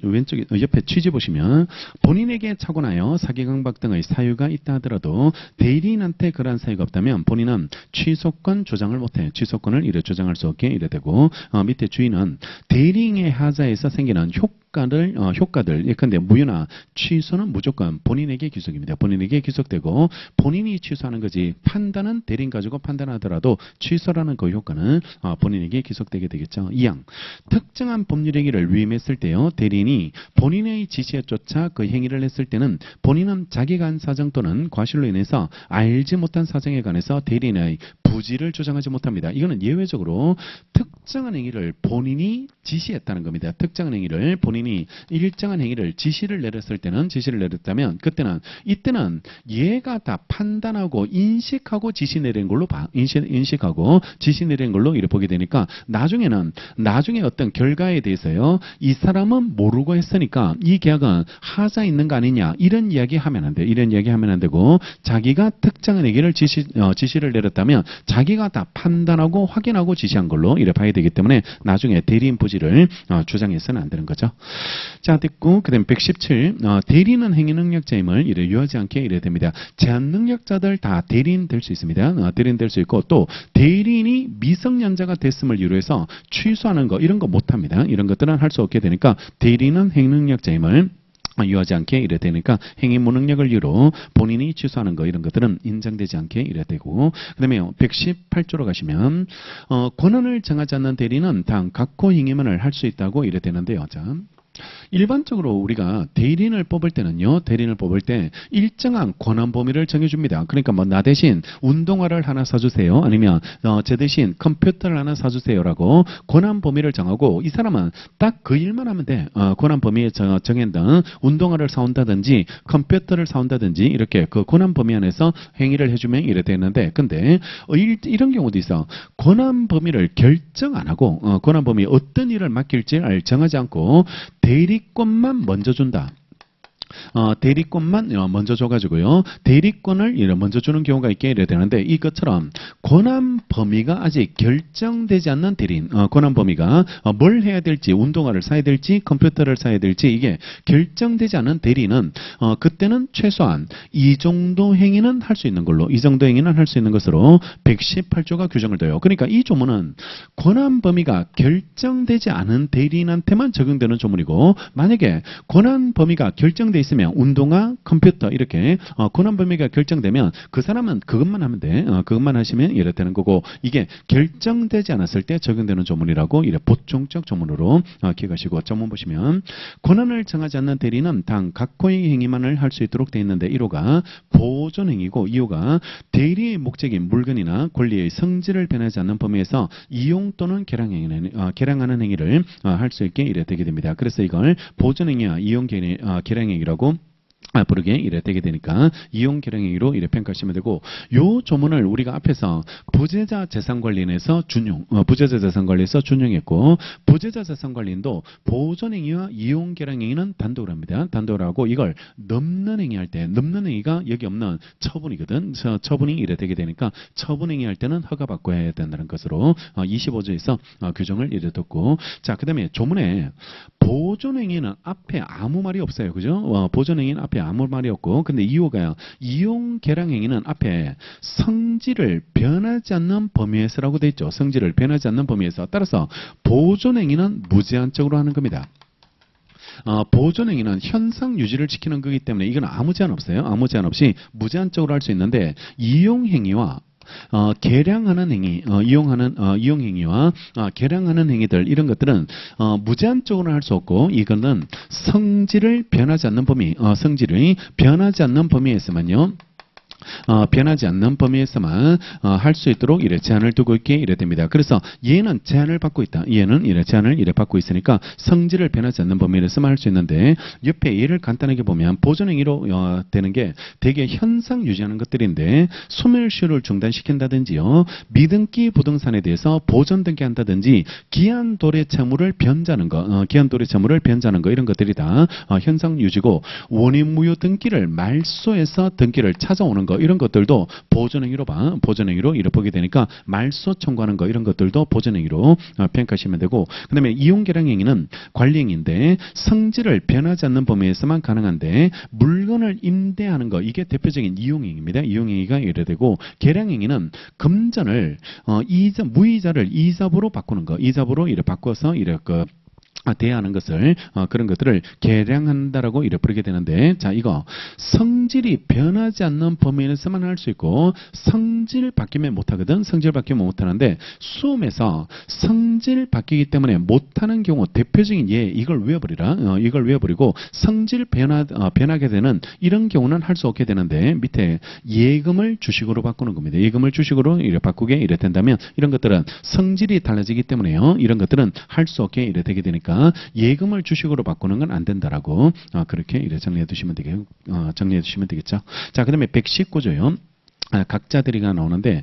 왼쪽 옆에 취지 보시면, 본인에게 착오나요 사기강박 등의 사유가 있다 하더라도 대리인한테 그러한 사유가 없다면 본인은 취소권 조장을 못해. 취소권을 이래 조장할 수 없게 이래 되고, 밑에 주의는 대리인의 하자에서 생기는 효과들 예컨대 무효나 취소는 무조건 본인에게 기속입니다. 본인에게 기속되고 본인이 취소하는 거지, 판단은 대리인 가지고 판단하더라도 취소라는 그 효과는 본인에게 기속되게 되겠죠. 2항 특정한 법률행위를 위임했을 때요, 대리인이 본인의 지시에 쫓아 그 행위를 했을 때는 본인은 자기가 한 사정 또는 과실로 인해서 알지 못한 사정에 관해서 대리인의 부지를 조장하지 못합니다. 이거는 예외적으로 특정한 행위를 본인이 지시했다는 겁니다. 특정한 행위를 본인이 일정한 행위를 지시를 내렸다면 이때는 얘가 다 판단하고 인식하고 지시 내린 걸로 인식하고 지시 내린 걸로 이렇게 보게 되니까, 나중에 어떤 결과에 대해서요, 이 사람은 모르고 했으니까 이 계약은 하자 있는 거 아니냐 이런 이야기 하면 안 돼. 이런 이야기 하면 안 되고, 자기가 특정한 행위를 지시를 내렸다면 자기가 다 판단하고 확인하고 지시한 걸로 이래 봐야 되기 때문에 나중에 대리인 부지를 주장해서는 안 되는 거죠. 자, 됐고, 그 다음 117 대리인은 행위 능력자임을 이래 유하지 않게 이래 됩니다. 제한 능력자들 다 대리인 될 수 있습니다. 대리인 될 수 있고, 또 대리인이 미성년자가 됐음을 이유로 해서 취소하는 거 이런 거 못합니다. 이런 것들은 할 수 없게 되니까 대리인은 행위 능력자임을 유하지 않게 이래 되니까 행위 무능력을 이유로 본인이 취소하는 거 이런 것들은 인정되지 않게 이래 되고, 그 다음에 118조로 가시면 권한을 정하지 않는 대리인은 당 각호 행위만을 할 수 있다고 이래 되는데요. 자, 일반적으로 우리가 대리인을 뽑을 때 일정한 권한 범위를 정해줍니다. 그러니까 나 대신 운동화를 하나 사주세요, 아니면 제 대신 컴퓨터를 하나 사주세요라고 권한 범위를 정하고, 이 사람은 딱 그 일만 하면 돼. 권한 범위에 정한다 운동화를 사온다든지 컴퓨터를 사온다든지 이렇게 그 권한 범위 안에서 행위를 해주면 이래 되는데, 근데 이런 경우도 있어. 권한 범위를 결정 안 하고 권한 범위 어떤 일을 맡길지 정하지 않고 대리권만 먼저 준다. 대리권만 먼저 줘가지고요, 대리권을 먼저 주는 경우가 있게 이래 되는데, 이것처럼 권한 범위가 아직 결정되지 않는 대리인, 권한 범위가 뭘 해야 될지, 운동화를 사야 될지 컴퓨터를 사야 될지 이게 결정되지 않은 대리인은 그때는 최소한 이 정도 행위는 할 수 있는 것으로 118조가 규정을 돼요. 그러니까 이 조문은 권한 범위가 결정되지 않은 대리인한테만 적용되는 조문이고, 만약에 권한 범위가 결정되지 있으면 운동화, 컴퓨터 이렇게 권한 범위가 결정되면 그 사람은 그것만 하면 돼. 그것만 하시면 이래 되는 거고 이게 결정되지 않았을 때 적용되는 조문이라고 이래 보충적 조문으로 기억하시고 전문 보시면 권한을 정하지 않는 대리는 단 각호의 행위만을 할 수 있도록 되어 있는데 1호가 보존 행위고 2호가 대리의 목적인 물건이나 권리의 성질을 변하지 않는 범위에서 이용 또는 개량하는 행위를 할 수 있게 이래 되게 됩니다. 그래서 이걸 보존 행위와 이용 개량 행위라고 부르게 이래 되게 되니까 이용 개량행위로 이래 평가하시면 되고 요 조문을 우리가 앞에서 부재자 재산관리인에서 부재자 재산관리에서 준용했고 부재자 재산관리인도 보존행위와 이용 개량행위는 단독으로 합니다. 단독으로 하고 이걸 넘는 행위할 때 넘는 행위가 여기 없는 처분이거든. 처분이 이래 되게 되니까 처분행위 할 때는 허가받고 해야 된다는 것으로 25조에서 규정을 이래 뒀고 자 그 다음에 조문에 보존행위는 앞에 아무 말이 없어요. 그죠? 보존행위는 앞에 아무 말이 없고 근데 2호가요. 이용 개량행위는 앞에 성질을 변하지 않는 범위에서라고 돼 있죠. 성질을 변하지 않는 범위에서 따라서 보존행위는 무제한적으로 하는 겁니다. 보존행위는 현상 유지를 지키는 거기 때문에 이건 아무 제한 없어요. 아무 제한 없이 무제한적으로 할 수 있는데 이용행위와 개량하는 행위, 이용 행위와 개량하는 행위들 이런 것들은 무제한적으로 할 수 없고 이거는 성질을 변하지 않는 범위, 성질이 변하지 않는 범위에서만요. 변하지 않는 범위에서만 할 수 있도록 이래 제한을 두고 있게 이래 됩니다. 그래서 얘는 제한을 받고 있다. 얘는 이래 제한을 이래 받고 있으니까 성질을 변하지 않는 범위에서만 할 수 있는데 옆에 얘를 간단하게 보면 보존행위로 되는 게 되게 현상 유지하는 것들인데 소멸시효를 중단시킨다든지요. 미등기 부동산에 대해서 보존 등기한다든지 기한 도래 채무를 변자는 거, 기한 도래 채무를 변자는 거 이런 것들이 다 현상 유지고 원인 무효 등기를 말소해서 등기를 찾아오는 거 이런 것들도 보존행위로 이렇게 보게 되니까 말소 청구하는 거 이런 것들도 보존행위로 평가하시면 되고 그 다음에 이용개량행위는 관리행위인데 성질을 변하지 않는 범위에서만 가능한데 물건을 임대하는 거 이게 대표적인 이용행위입니다. 이용행위가 이래 되고 개량행위는 금전을 무이자를 이자부로 바꾸는 거 이자부로 이렇게 바꿔서 이렇게 대하는 것을 그런 것들을 개량한다라고 이렇게 부르게 되는데 자 이거 성질이 변하지 않는 범위에서만 할 수 있고 성질 바뀌면 못하거든. 성질 바뀌면 못하는데 수험에서 성질 바뀌기 때문에 못하는 경우 대표적인 예 이걸 외워버리라. 이걸 외워버리고 성질 변하게 되는 이런 경우는 할 수 없게 되는데 밑에 예금을 주식으로 바꾸는 겁니다. 예금을 주식으로 이래 바꾸게 이래 된다면 이런 것들은 성질이 달라지기 때문에요. 이런 것들은 할 수 없게 이래 되게 되니까 예금을 주식으로 바꾸는 건 안 된다라고 그렇게 이래 정리해 두시면 되겠죠. 자, 그다음에 119조요. 각자 대리가 나오는데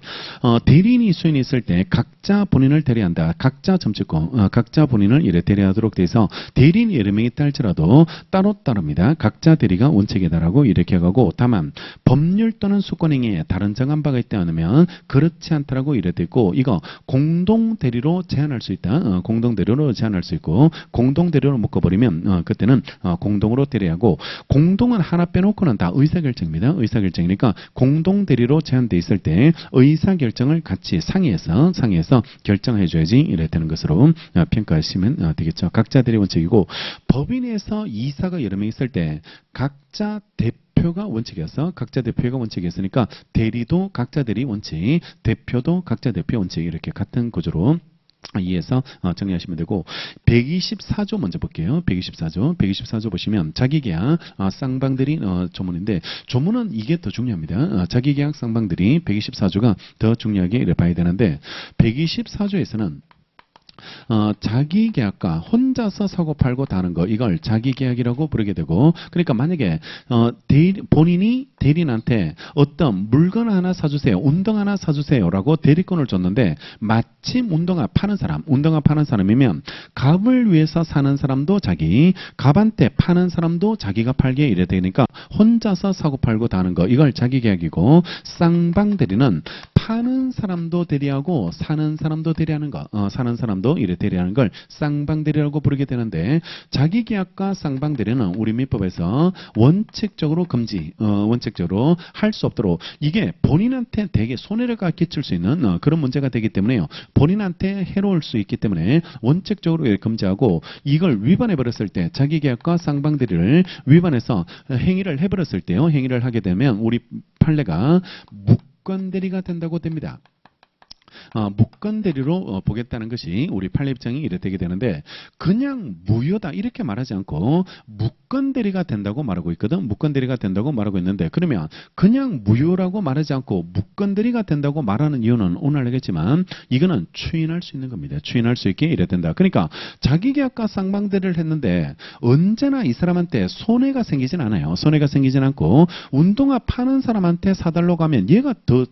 대리인이 수인이 있을 때 각자 본인을 대리한다. 각자 점찍고 각자 본인을 이래 대리하도록 돼서 대리인 여러 명이 있다 할지라도 따로따로입니다. 각자 대리가 원칙이다라고 이렇게 하고 다만 법률 또는 수권행위에 다른 정한 바가 있다 하면 그렇지 않다라고 이래 되고 이거 공동 대리로 제한할 수 있다. 공동 대리로 제한할 수 있고 공동 대리로 묶어버리면 그때는 공동으로 대리하고 공동은 하나 빼놓고는 다 의사결정입니다. 의사결정이니까 공동 대리로 제한돼 있을 때 의사결정을 같이 상의해서 결정해줘야지 이래 되는 것으로 평가하시면 되겠죠. 각자 대리 원칙이고 법인에서 이사가 여러 명 있을 때 각자 대표가 원칙이었어. 각자 대표가 원칙이었으니까 대리도 각자 대리 원칙, 대표도 각자 대표 원칙 이렇게 같은 구조로 이해해서 정리하시면 되고 124조 먼저 볼게요. 124조 보시면 자기계약 쌍방들이 조문인데 조문은 이게 더 중요합니다. 자기계약 쌍방들이 124조가 더 중요하게 봐야 되는데 124조에서는 자기 계약과 혼자서 사고 팔고 다는 거 이걸 자기 계약이라고 부르게 되고 그러니까 만약에 본인이 대리인한테 어떤 물건 하나 사주세요, 운동 하나 사주세요라고 대리권을 줬는데 마침 운동화 파는 사람이면 갑을 위해서 사는 사람도 자기, 갑한테 파는 사람도 자기가 팔게 이래 되니까 혼자서 사고 팔고 다는 거 이걸 자기 계약이고 쌍방 대리는 파는 사람도 대리하고 사는 사람도 대리하는 거, 사는 사람도 이래 대리하는 걸 쌍방대리라고 부르게 되는데, 자기계약과 쌍방대리는 우리 민법에서 원칙적으로 금지, 원칙적으로 할 수 없도록, 이게 본인한테 되게 손해가 끼칠 수 있는 그런 문제가 되기 때문에요. 본인한테 해로울 수 있기 때문에 원칙적으로 금지하고, 이걸 위반해 버렸을 때, 자기계약과 쌍방대리를 위반해서 행위를 해버렸을 때요, 행위를 하게 되면 우리 판례가 무권대리가 된다고 됩니다. 무권대리로 보겠다는 것이 우리 판례 입장이 이래 되게 되는데, 그냥 무효다 이렇게 말하지 않고 무권대리가 된다고 말하고 있거든. 무권대리가 된다고 말하고 있는데, 그러면 그냥 무효라고 말하지 않고 무권대리가 된다고 말하는 이유는 오늘 알겠지만, 이거는 추인할 수 있는 겁니다. 추인할 수 있게 이래 된다. 그러니까 자기계약과 쌍방대리를 했는데 언제나 이 사람한테 손해가 생기진 않아요. 손해가 생기진 않고, 운동화 파는 사람한테 사달라고 하면 얘가 더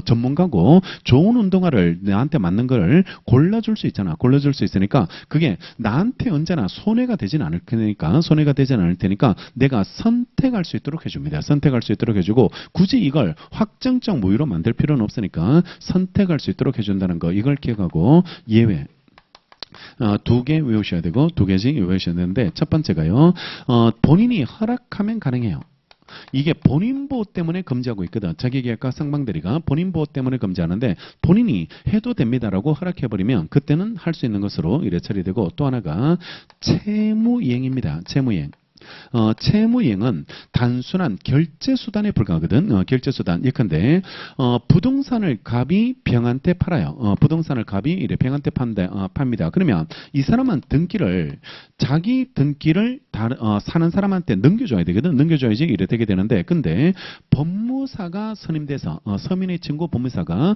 전문가고 좋은 운동화를 나한테 맞는 걸 골라줄 수 있잖아. 골라줄 수 있으니까 그게 나한테 언제나 손해가 되진 않을 테니까, 손해가 되진 않을 테니까 내가 선택할 수 있도록 해줍니다. 선택할 수 있도록 해주고, 굳이 이걸 확정적 무효로 만들 필요는 없으니까 선택할 수 있도록 해준다는 거, 이걸 기억하고 예외. 두 개 외우셔야 되고, 두 개씩 외우셔야 되는데, 첫 번째가요, 본인이 허락하면 가능해요. 이게 본인 보호 때문에 금지하고 있거든. 자기계약과 쌍방대리가 본인 보호 때문에 금지하는데, 본인이 해도 됩니다라고 허락해버리면 그때는 할 수 있는 것으로 이래 처리되고, 또 하나가 채무이행입니다. 채무이행. 채무이행은 단순한 결제수단에 불과하거든. 결제수단. 예컨대 부동산을 갑이 병한테 팔아요. 부동산을 갑이 이래 병한테 팝니다. 그러면 이 사람은 등기를, 자기 등기를 사는 사람한테 넘겨줘야 되거든. 넘겨줘야지 이래 되게 되는데, 근데 법무사가 선임돼서, 서민의 친구 법무사가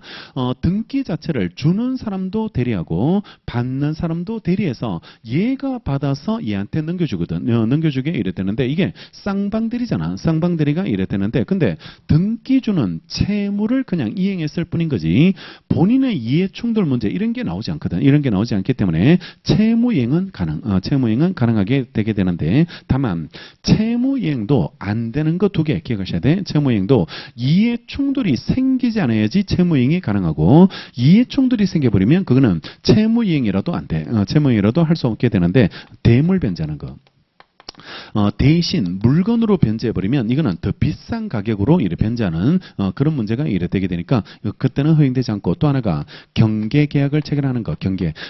등기 자체를 주는 사람도 대리하고 받는 사람도 대리해서 얘가 받아서 얘한테 넘겨주거든. 넘겨주게 이랬되는데, 이게 쌍방대리잖아. 쌍방대리가 이랬되는데, 근데 등기주는 채무를 그냥 이행했을 뿐인 거지 본인의 이해충돌 문제 이런 게 나오지 않거든. 이런 게 나오지 않기 때문에 채무이행은 채무이행은 가능하게 되게 되는데, 다만 채무이행도 안 되는 거 두 개 기억하셔야 돼. 채무이행도 이해충돌이 생기지 않아야지 채무이행이 가능하고, 이해충돌이 생겨버리면 그거는 채무이행이라도 안 돼. 채무이행이라도 할 수 없게 되는데, 대물 변제하는 거. 대신 물건으로 변제해버리면 이거는 더 비싼 가격으로 이래 변제하는 그런 문제가 이래 되게 되니까 그때는 허용되지 않고, 또 하나가 경계계약을 체결하는 거.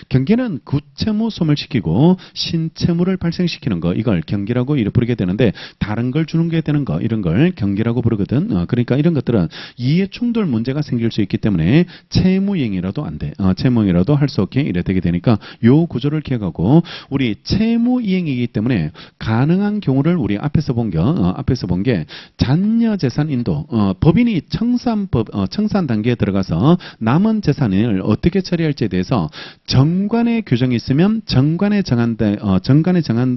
경계는 구채무 소멸시키고 신채무를 발생시키는 거, 이걸 경계라고 이래 부르게 되는데, 다른 걸 주는 게 되는 거, 이런 걸 경계라고 부르거든. 그러니까 이런 것들은 이해충돌 문제가 생길 수 있기 때문에 채무이행이라도 안 돼. 채무이행이라도 할 수 없게 이래 되게 되니까 요 구조를 기억하고, 우리 채무이행이기 때문에 가능한 경우를 우리 앞에서 본 게 잔여 재산 인도, 법인이 청산 단계에 들어가서 남은 재산을 어떻게 처리할지에 대해서 정관의 규정이 있으면 정관에 정한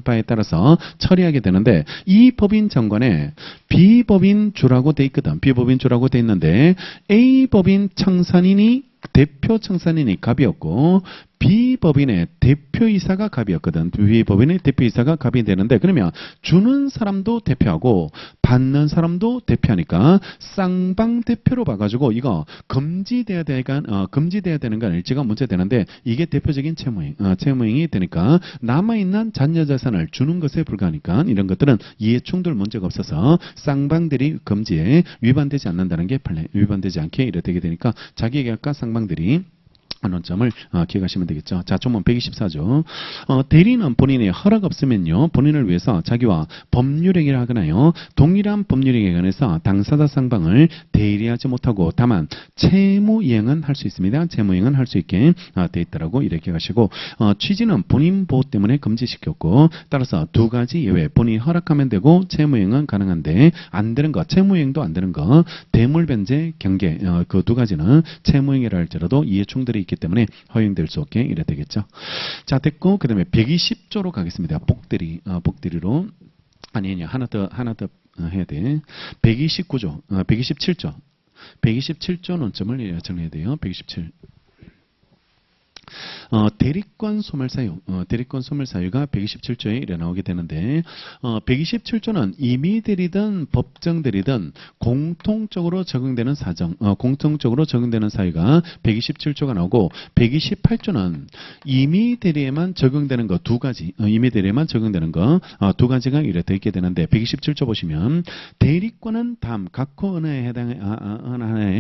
바에 따라서 처리하게 되는데, 이 법인 정관에 비법인주라고 돼 있거든. 비법인주라고 돼 있는데, A 법인 청산인이 대표 청산인이 갑이었고, 비법인의 대표이사가 갑이었거든. 비법인의 대표이사가 갑이 되는데, 그러면 주는 사람도 대표하고 받는 사람도 대표하니까 쌍방대표로 봐가지고 이거 금지돼야 되는 건 일지가 문제되는데, 이게 대표적인 채무이행이 되니까 남아있는 잔여재산을 주는 것에 불과하니까 이런 것들은 이해충돌 문제가 없어서 쌍방대리 금지에 위반되지 않는다는 게 판례, 위반되지 않게 이래 되게 되니까 자기계약과 쌍방대리 하는 점을 기억하시면 되겠죠. 자, 조문 124조. 대리는 본인의 허락 없으면요, 본인을 위해서 자기와 법률행위를 하거나요, 동일한 법률행위에 관해서 당사자 쌍방을 대리하지 못하고, 다만 채무이행은 할 수 있습니다. 채무이행은 할 수 있게 돼 있다라고 이렇게 기억하시고, 취지는 본인 보호 때문에 금지시켰고, 따라서 두 가지 예외, 본인이 허락하면 되고 채무이행은 가능한데 안 되는 거, 채무이행도 안 되는 거, 대물변제, 경계, 그 두 가지는 채무이행이라 할지라도 이해충돌이 있기 때문에 허용될 수 없게 이래 되겠죠. 자, 됐고, 그 다음에 120조로 가겠습니다. 복대리로. 아니요, 하나 더 해야 돼. 129조, 127조. 127조 논점을 정리해야 돼요. 127. 대리권 소멸 사유, 대리권 소멸 사유가 127조에 이래 나오게 되는데, 127조는 임의대리든 법정대리든 공통적으로 적용되는 사정, 공통적으로 적용되는 사유가 127조가 나오고, 128조는 임의대리에만 적용되는 거 두 가지, 임의대리에만 적용되는 거 두 가지가 이래 돼 있게 되는데, 127조 보시면 대리권은 다음 각호 하나에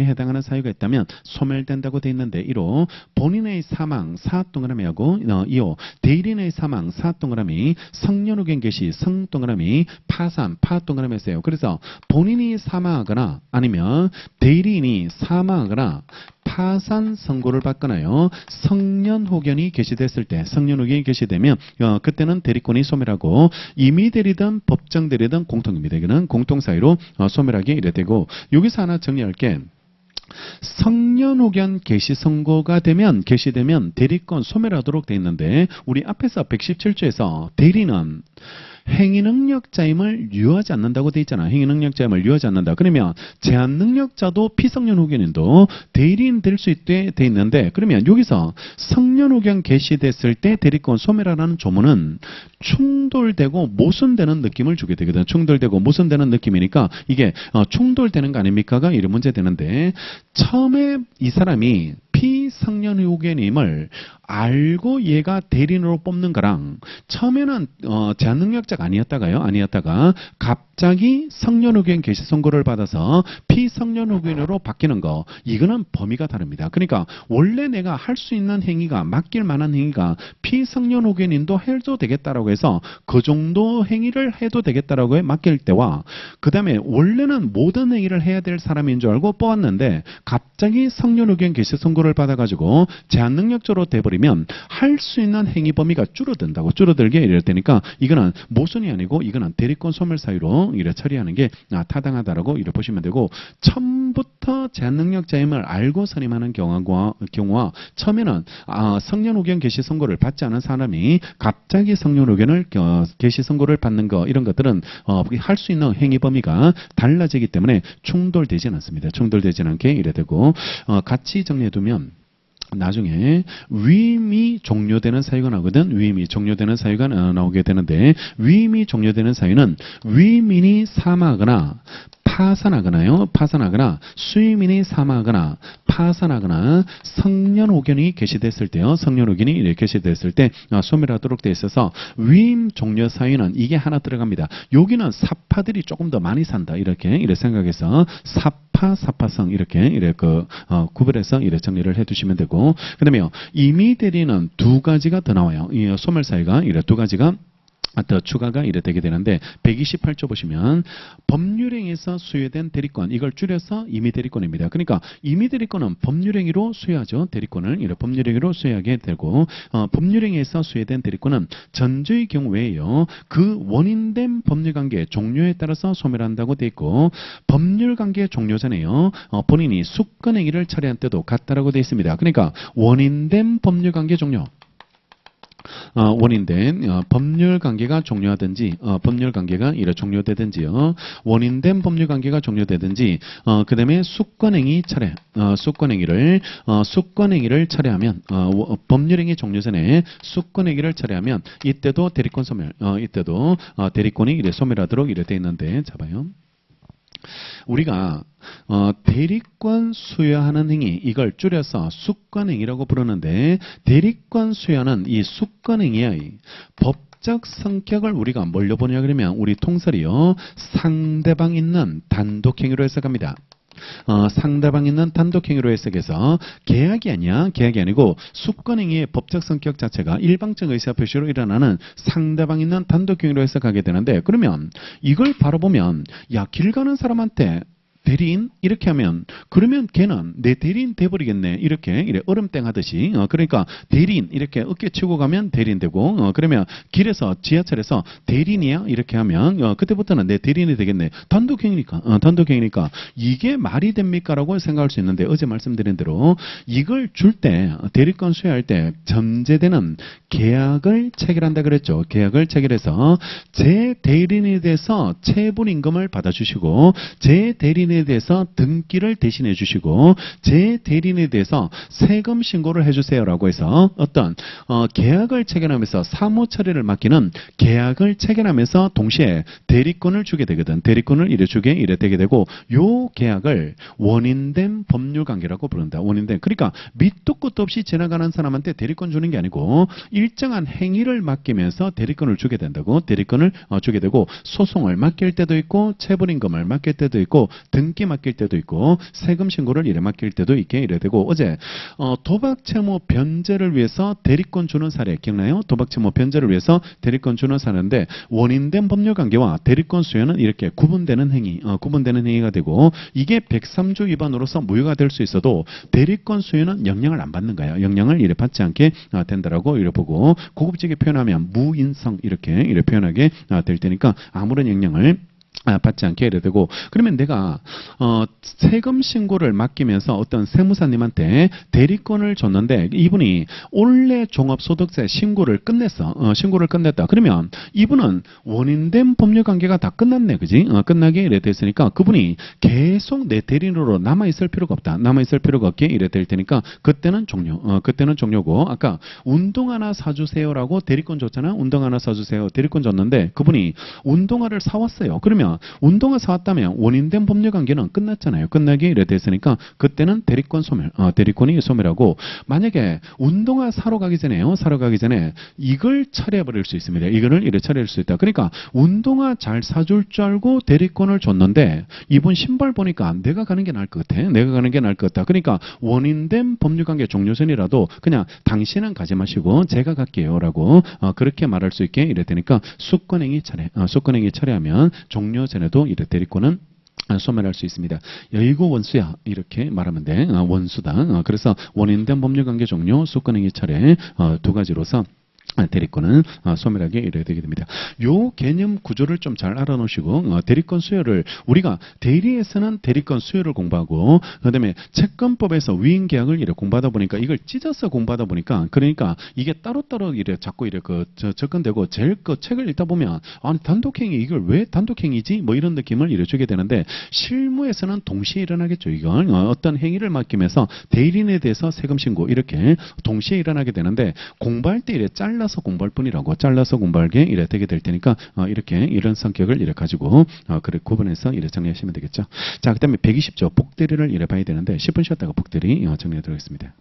해당하는 사유가 있다면 소멸된다고 돼 있는데, 1호 본인의 사망 사동그라미하고 2호 대리인의 사망 사동그라미 성년후견 개시 성동그라미 파산 파동그라미였어요. 그래서 본인이 사망하거나 아니면 대리인이 사망하거나 파산 선고를 받거나요. 성년후견이 개시됐을 때, 성년후견이 개시되면 그때는 대리권이 소멸하고 임의대리든 법정대리든 공통입니다. 이거는 공통사유로 소멸하게 이래 되고, 여기서 하나 정리할게. 성년후견 개시 선고가 개시되면 대리권 소멸하도록 돼 있는데, 우리 앞에서 117조에서 대리는 행위능력자임을 유효하지 않는다고 돼 있잖아. 행위능력자임을 유효하지 않는다. 그러면 제한능력자도 피성년후견인도 대리인 될 수 있게 돼 있는데, 그러면 여기서 성년후견 개시됐을 때 대리권 소멸하라는 조문은 충돌되고 모순되는 느낌을 주게 되거든. 충돌되고 모순되는 느낌이니까 이게 충돌되는 거 아닙니까가 이런 문제 되는데, 처음에 이 사람이 피성년후견임을 알고 얘가 대리인으로 뽑는 거랑, 처음에는 제한능력자가 아니었다가 갑자기 성년후견 개시 선고를 받아서 피성년후견으로 바뀌는 거, 이거는 범위가 다릅니다. 그러니까 원래 내가 할 수 있는 행위가, 맡길 만한 행위가 피성년후견인도 해도 되겠다라고 해서 그 정도 행위를 해도 되겠다라고 맡길 때와, 그 다음에 원래는 모든 행위를 해야 될 사람인 줄 알고 뽑았는데 갑자기 성년후견 개시 선고를 받아가지고 제한능력자로 돼버리면 할 수 있는 행위 범위가 줄어들게 이럴 테니까, 이거는 모순이 아니고 이거는 대리권 소멸 사유로 이래 처리하는 게 타당하다라고 이래 보시면 되고, 처음부터 제한능력자임을 알고 선임하는 경우와 처음에는 성년후견 개시 선고를 받지 않은 사람이 갑자기 성년후견을 개시 선고를 받는 거, 이런 것들은 할 수 있는 행위 범위가 달라지기 때문에 충돌되지는 않습니다. 충돌되지는 않게 이래 되고, 같이 정리해두면 나중에 위임이 종료되는 사유가 나오거든. 위임이 종료되는 사유가 나오게 되는데, 위임이 종료되는 사유는 위임인이 사망하거나 파산하거나 수임인이 사망하거나 파산하거나 성년후견이 개시됐을 때요. 성년후견이 개시됐을 때 소멸하도록 되어 있어서, 위임 종료 사유는 이게 하나 들어갑니다. 여기는 사파들이 조금 더 많이 산다. 이렇게 생각해서 사파성 이렇게 구별해서 정리를 해두시면 되고, 그다음에요. 임의대리는 두 가지가 더 나와요. 이 소멸 사유가 두 가지가 더 추가가 이래 되게 되는데, 128조 보시면 법률행위에서 수여된 대리권, 이걸 줄여서 임의대리권입니다. 그러니까 임의대리권은 법률행위로 수여하죠. 대리권을 법률행위로 수여하게 되고, 법률행위에서 수여된 대리권은 전주의 경우 외에요, 그 원인된 법률관계 종료에 따라서 소멸한다고 돼 있고, 법률관계 종료 전에요, 본인이 숙건행위를 처리한 때도 같다라고 돼 있습니다. 그러니까 원인된 법률관계 종료, 원인된 법률관계가 종료하든지, 법률관계가 종료되든지요, 원인된 법률관계가 종료되든지, 그 다음에 숙건행위 철회, 숙건행위를 철회하면, 법률행위 종료 전에 숙건행위를 철회하면 이때도 대리권 소멸, 이때도 대리권이 소멸하도록 되어 있는데, 잡아요. 우리가 대리권 수여하는 행위, 이걸 줄여서 숙건행위라고 부르는데, 대리권 수여는 이 숙건행위의 법적 성격을 우리가 뭘로 보냐 그러면, 우리 통설이요, 상대방 있는 단독행위로 해석합니다. 상대방 있는 단독행위로 해석해서 계약이 아니고 숙건행위의 법적 성격 자체가 일방적 의사표시로 일어나는 상대방 있는 단독행위로 해석하게 되는데, 그러면 이걸 바로 보면, 야, 길 가는 사람한테 대리인 이렇게 하면, 그러면 걔는 내 대리인 돼버리겠네, 이렇게 얼음땡 하듯이. 그러니까 대리인 이렇게 어깨 치고 가면 대리인 되고, 그러면 길에서 지하철에서 대리인이야 이렇게 하면 그때부터는 내 대리인이 되겠네. 단독행위니까 이게 말이 됩니까라고 생각할 수 있는데, 어제 말씀드린 대로 이걸 줄 때, 대리권 수여할 때 전제되는 계약을 체결한다 그랬죠. 계약을 체결해서 제 대리인에 대해서 체불임금을 받아주시고, 제 대리인에 대리인에 대해서 등기를 대신해 주시고 제 대리인에 대해서 세금 신고를 해주세요라고 해서 어떤 계약을 체결하면서 사무 처리를 맡기는 계약을 체결하면서 동시에 대리권을 주게 되거든. 대리권을 이래 되게 되고 요 계약을 원인된 법률 관계라고 부른다. 원인된. 그러니까 밑도 끝도 없이 지나가는 사람한테 대리권 주는 게 아니고 일정한 행위를 맡기면서 대리권을 주게 된다고. 대리권을 주게 되고 소송을 맡길 때도 있고 체불임금을 맡길 때도 있고 등기 맡길 때도 있고 세금 신고를 이래 맡길 때도 있게 이래 되고 어제 도박 채무 변제를 위해서 대리권 주는 사례 기억나요? 도박 채무 변제를 위해서 대리권 주는 사례인데 원인된 법률 관계와 대리권 수여는 이렇게 구분되는 행위가 되고 이게 103조 위반으로서 무효가 될 수 있어도 대리권 수여는 영향을 안 받는 거예요. 영향을 이래 받지 않게 된다라고 이래 보고 고급지게 표현하면 무인성 이렇게 표현하게 될 테니까 아무런 영향을 받지 않게 해야 되고 그러면 내가 세금 신고를 맡기면서 어떤 세무사님한테 대리권을 줬는데 이분이 올해 종합소득세 신고를 끝냈다. 그러면 이분은 원인된 법률관계가 다 끝났네, 그지? 끝나게 이래 됐으니까 그분이 계속 내 대리인으로 남아 있을 필요가 없다. 남아 있을 필요가 없게 이래 될 테니까 그때는 종료. 그때는 종료고 아까 운동화나 사주세요라고 대리권 줬잖아. 운동화나 사주세요. 대리권 줬는데 그분이 운동화를 사왔어요. 그러면 운동화 사왔다면 원인된 법률관계는 끝났잖아요. 끝나기 이래 됐으니까 그때는 대리권 소멸, 대리권이 소멸하고 만약에 운동화 사러 가기 전에 이걸 처리해버릴 수 있습니다. 이거를 이래 처리할 수 있다. 그러니까 운동화 잘 사줄 줄 알고 대리권을 줬는데 이분 신발 보니까 내가 가는 게 나을 것 같아. 그러니까 원인된 법률관계 종료전이라도 그냥 당신은 가지 마시고 제가 갈게요라고 그렇게 말할 수 있게 이래 되니까 수권행위 처리하면 종료 전에도 이래 대리권은 소멸할 수 있습니다. 여의고 원수야 이렇게 말하면 돼. 원수다. 그래서 원인된 법률관계 종료, 수권행위 철회 두 가지로서 대리권은 소멸하게 이래야 되게 됩니다. 요 개념 구조를 좀 잘 알아놓으시고 대리권 수요를 우리가 대리에서는 대리권 수요를 공부하고 그다음에 채권법에서 위임 계약을 이렇게 공부하다 보니까 이걸 찢어서 공부하다 보니까 그러니까 이게 따로따로 이래 자꾸 이래 접근되고 제일 책을 읽다 보면 아니 단독행위 이걸 왜 단독행위지 뭐 이런 느낌을 이래 주게 되는데 실무에서는 동시에 일어나겠죠. 이건 어떤 행위를 맡기면서 대리인에 대해서 세금 신고 이렇게 동시에 일어나게 되는데 공부할 때 이래 잘라서 공부할 뿐이라고 잘라서 공부하게 이래 되게 될 테니까 이렇게 이런 성격을 이래 가지고 그래 구분해서 이래 정리하시면 되겠죠. 자, 그다음에 120조 복대리를 이래 봐야 되는데 10분 쉬었다가 복대리 정리하도록 하겠습니다.